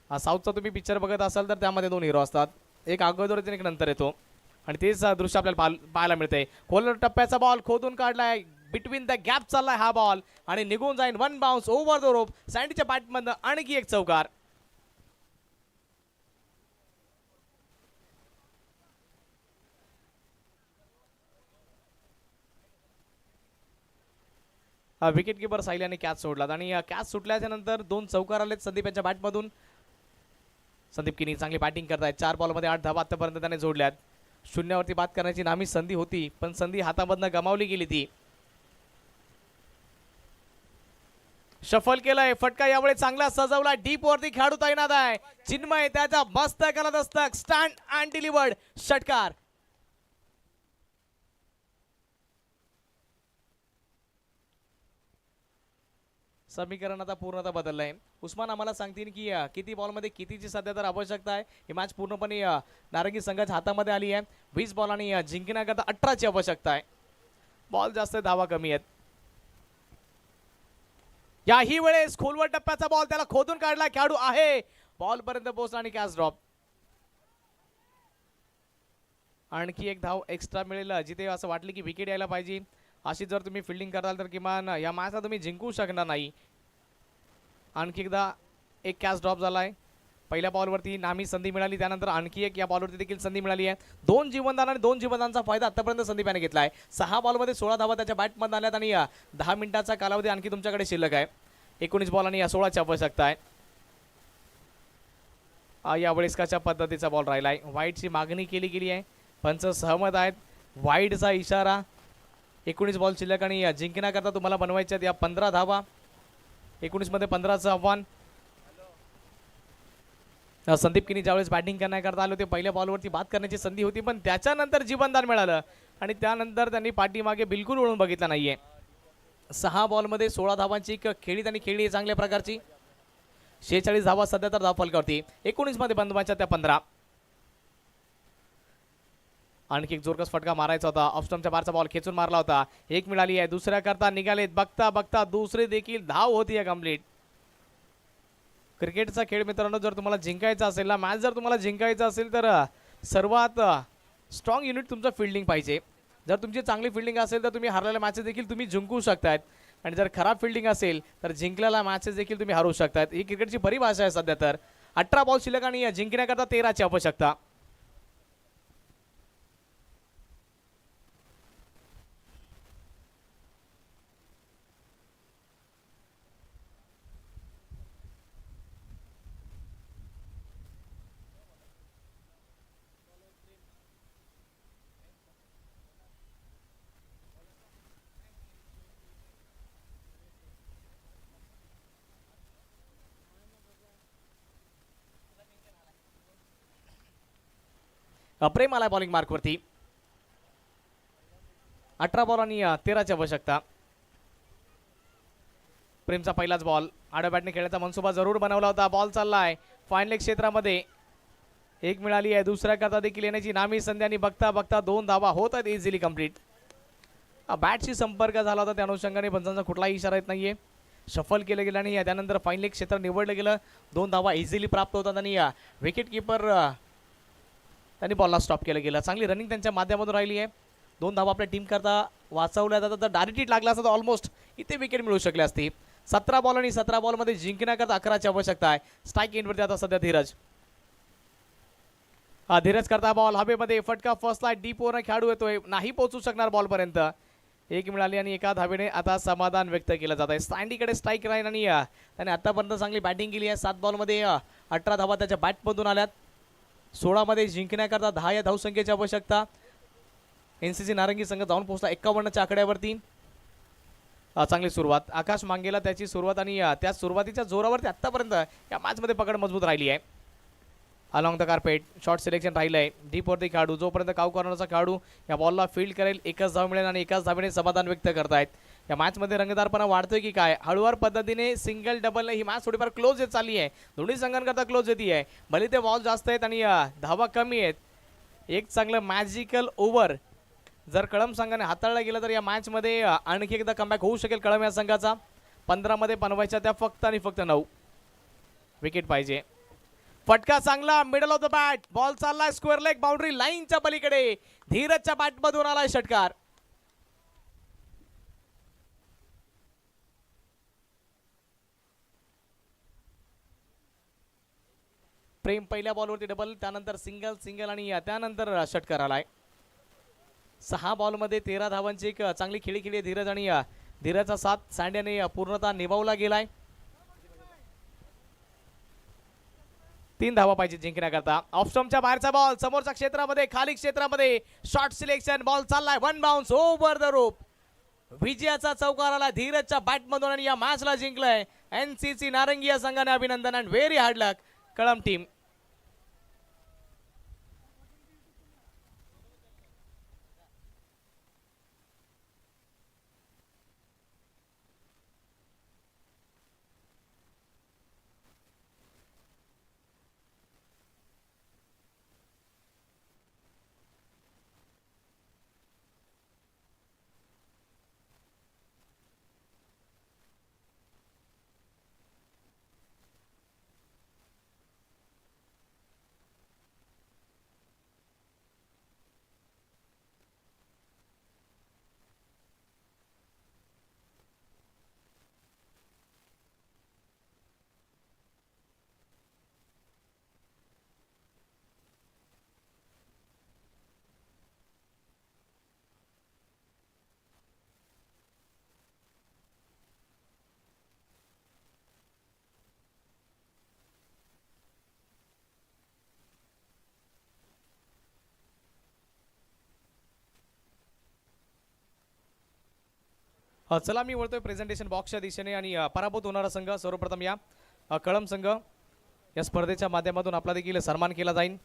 साऊथचा तुम्ही पिक्चर बघत असाल तर त्यामध्ये 2 हिरो असतात. एक अगोदर एक नंतर येतो आणि तेच दृश्य आपल्याला पाहायला मिळते. खोलर टप्प्याचा बॉल खोदून काढलाय. बिटवीन द गॅप चाललाय हा बॉल आणि निघून जाईन. 1 बाउन्स ओव्हर द रोप. सँडीच्या बॅटमधनं आणखी एक चौकार. विकेट किपर साहिल यांनी कॅच सोडला आणि कॅच सुटल्याच्या नंतर 2 चौकार आलेत संदीप यांच्या बॅटमधून. संदीप किनी चांगली बॅटिंग करतायत. 4 बॉलमध्ये 8 धावा आतापर्यंत त्याने जोडल्यात. शून्यावरती बाद करण्याची नामी संधी होती पण संधी हातामधनं गमावली गेली ती. शफल केलाय. फटका यावेळी चांगला सजवला. डीप वरती खेळाडू तैनात आहे. चिन्मय त्याचा मस्त करत असतं स्टँड अँड डिलिव्हर्ड षटकार. समीकरण आता पूर्णतः बदललंय. उस्मान आम्हाला सांगतील की किती बॉलमध्ये कितीची सध्या तर आवश्यकता आहे. ही मॅच पूर्णपणे नारंगी संघाच्या हातामध्ये आली आहे. 20 बॉल आणि जिंकण्याकरता 18ची आवश्यकता आहे. बॉल जास्त धावा कमी आहेत. याही वेळेस खोलवर टप्प्याचा बॉल त्याला खोदून काढला. खेळाडू आहे बॉल पर्यंत पोहोचला आणि कॅच ड्रॉप. आणखी एक धाव एक्स्ट्रा मिळेल जिथे असं वाटलं की विकेट यायला पाहिजे. अशी जर तुम्ही फिल्डिंग कराल तर किमान या मॅचला तुम्ही जिंकू शकणार नाही. आणखी एकदा एक कॅच ड्रॉप झालाय. पहिल्या बॉलवरती नामी संधी मिळाली त्यानंतर आणखी एक या बॉलवरती देखील संधी मिळाली आहे. 2 जीवनदान आणि 2 जीवनदानाचा फायदा आतापर्यंत संदीप याने घेतलाय. 6 बॉलमध्ये 16 धावा त्याच्या बॅटमधून आल्यात आणि 10 मिनिटाचा कालावधी आणखी तुमच्याकडे शिल्लक आहे. 19 बॉल आणि 16ची आवश्यकता आहे. यावेळेस कशा पद्धतीचा बॉल राहिलाय. वाईडची मागणी केली गेली आहे. पंच सहमत आहेत. वाईडचा इशारा. 19 बॉल शिल्लक आणि जिंकण्याकरता तुम्हाला बनवायच्यात या 15 धावा. 19 मध्ये 15चं आव्हान. संदीप किनी ज्यावेळेस बॅटिंग करण्याकरता आले होते पहिल्या बॉलवरती बाद करण्याची संधी होती पण त्याच्यानंतर जीवनदान मिळालं आणि त्यानंतर त्यांनी पाठीमागे बिलकुल वळून बघितलं नाहीये. 6 बॉलमध्ये 16 धावांची एक खेळी त्यांनी खेळली चांगल्या प्रकारची. 46 धावा सध्या तर धाव फलकावरती. 19 मध्ये बनवायच्या त्या 15. आणखी एक जोरकस फटका मारायचा होता. ऑफस्टमच्या बारचा बॉल खेचून मारला होता. एक मिळाली आहे. दुसऱ्या करता निघालेत. बघता बघता दुसरी देखील धाव होती आहे कंप्लीट. क्रिकेटचा खेळ मित्रांनो, जर तुम्हाला जिंकायचा असेल ना, मॅच जर तुम्हाला जिंकायचा असेल तर सर्वात स्ट्रॉंग युनिट तुमचं फिल्डिंग पाहिजे. जर तुमची चांगली फिल्डिंग असेल तर तुम्ही हरलेल्या मॅचेस देखील तुम्ही जिंकू शकतायत, आणि जर खराब फिल्डिंग असेल तर जिंकलेल्या मॅचेस देखील तुम्ही हरवू शकतायत. ही क्रिकेटची परिभाषा आहे सध्या तर. 18 बॉल शिल्लक आणि जिंकण्याकरता 13ची आवश्यकता. प्रेम आलाय बॉलिंग मार्कवरती. 18 बॉल आणि 13ची आवश्यकता. प्रेमचा पहिलाच बॉल. आडव्या बॅटने खेळण्याचा मनसुबा जरूर बनवला होता. बॉल चाललाय फाईन लेग क्षेत्रामध्ये. एक मिळाली आहे. दुसऱ्या करता देखील येण्याची नामी संधी, आणि बघता बघता 2 धावा होत आहेत इझिली कंप्लीट. बॅटशी संपर्क झाला होता, त्या अनुषंगाने पंचांचा कुठलाही इशारा येत नाहीये. शफल केलं गेलं आणि त्यानंतर फाईन लेग क्षेत्र निवडलं गेलं. 2 धावा इझिली प्राप्त होतात, आणि विकेट किपर त्यांनी बॉलला स्टॉप केलं गेलं. चांगली रनिंग त्यांच्या माध्यमातून राहिली आहे. 2 धावा आपल्या टीम करता वाचवल्या जातात. तर डायरेक्ट हिट लागला असता तर ऑलमोस्ट इथे विकेट मिळू शकली असती. 17 बॉल आणि 17 बॉलमध्ये जिंकण्याकरता 11ची आवश्यकता आहे. स्ट्राईक एंडवरती आता सध्या धीरज. धीरज करता बॉल हवेमध्ये. फटका फर्स्टला डीप ओव्हर खेळाडू येतोय, नाही पोहोचू शकणार बॉलपर्यंत. एक मिळाली आणि एका धावेने आता समाधान व्यक्त केलं जात आहे. स्टँडीकडे स्ट्राईक राहील, आणि त्याने आतापर्यंत चांगली बॅटिंग केली आहे. 7 बॉलमध्ये 18 धावा त्याच्या बॅटमधून आल्यात. 16 मध्ये जिंकण्याकरता 10 या धावसंख्येची आवश्यकता. NCC नारंगी संघ जाऊन पोहोचला 51च्या आकड्यावरती. चांगली सुरुवात आकाश मांगेला त्याची सुरुवात, आणि त्या सुरुवातीच्या जोरावरती आतापर्यंत या मॅचमध्ये पकड मजबूत राहिली आहे. Along the carpet short selection राहिलं आहे. डीपवरती खेळाडू, जोपर्यंत काऊ कॉर्नरचा खेळाडू या बॉलला फील्ड करेल एकच धाव मिळेल, आणि एकाच धावेने समाधान व्यक्त करतायत. या मॅचमध्ये रंगतदारपणा वाढतोय की काय? हळूवार पद्धतीने सिंगल डबल ही मॅच थोडीफार क्लोज येत चालली आहे. दोन्ही संघांकरता क्लोज येते आहे. भले ते बॉल जास्त आहेत आणि धावा कमी आहेत. एक चांगलं मॅजिकल ओव्हर जर कळम संघाने हाताळला गेला तर या मॅचमध्ये आणखी एकदा कमबॅक होऊ शकेल कळम या संघाचा. 15 मध्ये बनवायच्या त्या फक्त आणि फक्त 9 विकेट पाहिजे. फटका चांगला middle of the bat. Ball चाललाय स्क्वेअर लेग बाउंड्री लाईनच्या पलीकडे. धीरजच्या बॅटमधून आलाय षटकार. प्रेम पहिल्या बॉलवरती डबल, त्यानंतर सिंगल सिंगल, आणि त्यानंतर षटकार आलाय. 6 बॉलमध्ये 13 धावांची एक चांगली खेळी खेळली धीरज, आणि धीरजचा साथ सँड्याने पूर्णतः निभावला गेलाय. 3 धावा पाहिजे जिंकण्याकरता. ऑफस्टमच्या बाहेरचा बॉल समोरच्या क्षेत्रामध्ये, खाली क्षेत्रामध्ये शॉर्ट सिलेक्शन. बॉल चाललाय 1 बाउन्स ओव्हर द रोप. विजयाचा चौकार आला धीरजच्या बॅटमधून, आणि या मॅचला जिंकलाय NCC नारंगी या संघाने. अभिनंदन and very hard luck Kalam team. चला मी वळतोय प्रेझेंटेशन बॉक्सच्या दिशेने, आणि पराभूत होणारा संघ सर्वप्रथम या कळम संघ या स्पर्धेच्या माध्यमातून आपला देखील सन्मान केला जाईल.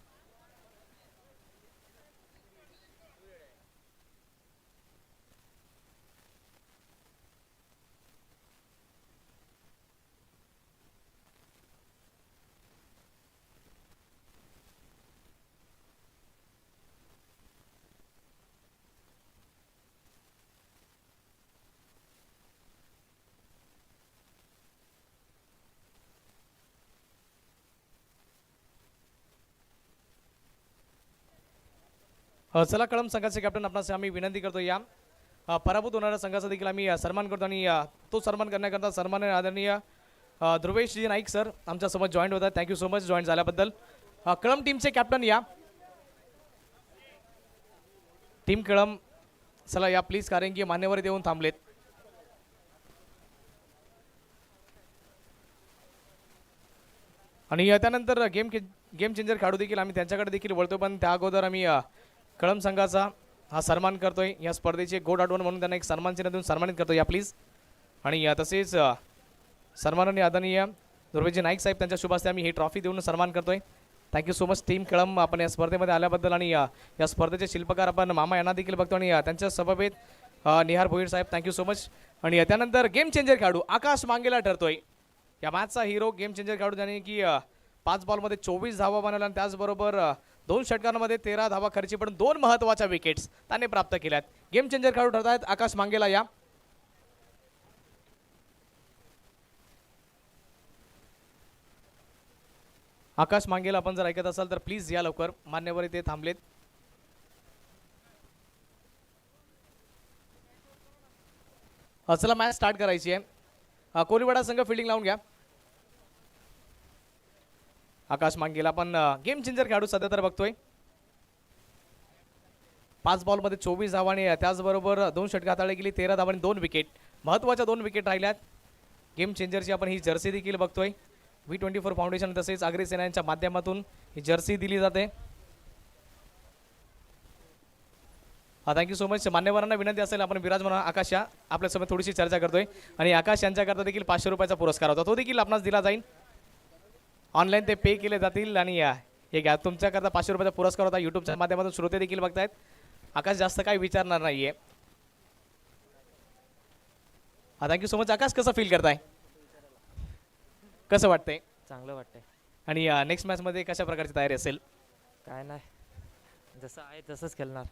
चला कळम संघाचे कॅप्टन आपणास आम्ही विनंती करतो या पराभूत होणाऱ्या संघाचा देखील आम्ही सन्मान करतो आणि तो सन्मान करण्याकरता सन्मान आदरणीय ध्रुवेशजी नाईक सर आमच्यासोबत जॉईन होतात. थँक्यू सो मच जॉईन झाल्याबद्दल. कळम टीमचे कॅप्टन या टीम कळम चला या प्लीज, कारण की मान्यवर येऊन थांबलेत. आणि त्यानंतर गेम चेंजर खेळाडू देखील आम्ही त्यांच्याकडे देखील वळतो, पण त्या अगोदर आम्ही कळम संघाचा हा सन्मान करतोय. या स्पर्धेचे गोड आठवण म्हणून त्यांना एक सन्मान चिन्ह देऊन सन्मानित करतो या प्लीज. आणि तसेच सन्माननीय आदरणीय ध्रुवेशजी नाईक साहेब त्यांच्या शुभ हस्ते आम्ही ही ट्रॉफी देऊन सन्मान करतोय. थँक्यू सो मच टीम कळम आपण या स्पर्धेमध्ये आल्याबद्दल. आणि या स्पर्धेचे शिल्पकार आपण मामा यांना देखील बघतो आणि त्यांच्या समवेत निहार भोईर साहेब थँक्यू सो मच. आणि त्यानंतर गेम चेंजर खेळाडू आकाश मांगेला ठरतोय या मॅचचा हिरो. गेम चेंजर खेळाडू ज्याने की 5 बॉलमध्ये 24 धावा बनवल्या आणि त्याचबरोबर 2 षटकांमध्ये 13 धावा खर्ची पण 2 महत्त्वाच्या विकेट्स त्याने प्राप्त केल्यात. गेम चेंजर खेळाडू ठरत आहेत आकाश मांगेला या. आकाश मांगेला आपण जर ऐकत असाल तर प्लीज या लवकर, मान्यवर इथे थांबलेत. चला मॅच स्टार्ट करायची आहे. कोलीवाडा संघ फिल्डिंग लावून घ्या. आकाश मांगेला आपण गेम चेंजर खेळाडू सध्या तर बघतोय. 5 बॉलमध्ये 24 धावा आणि त्याचबरोबर 2 षटक हाताळली गेली, 13 धावा आणि 2 विकेट. महत्त्वाच्या 2 विकेट राहिल्यात. गेम चेंजरची आपण ही जर्सी देखील बघतोय. V24 फाउंडेशन तसेच आगरी सेनांच्या माध्यमातून ही जर्सी दिली जाते. Thank you so much. मान्यवरांना विनंती असेल आपण विराजमान आकाश या आपल्यासोबत थोडीशी चर्चा करतोय. आणि आकाश यांच्याकरता देखील 500 रुपयाचा पुरस्कार होता, तो देखील आपणास दिला जाईल. ऑनलाईन ते पे केले जातील. आणि हे घ्या तुमच्याकरता 500 रुपयाचा पुरस्कार होता. यूट्यूबच्या माध्यमातून श्रोते देखील बघतायत. आकाश जास्त काही विचारणार नाहीये. Thank you so much. आकाश कसं फील करताय, कसं वाटतंय? चांगलं वाटतंय. आणि नेक्स्ट मॅचमध्ये कशा प्रकारची तयारी असेल? काय नाही, जसं आहे तसंच खेळणार.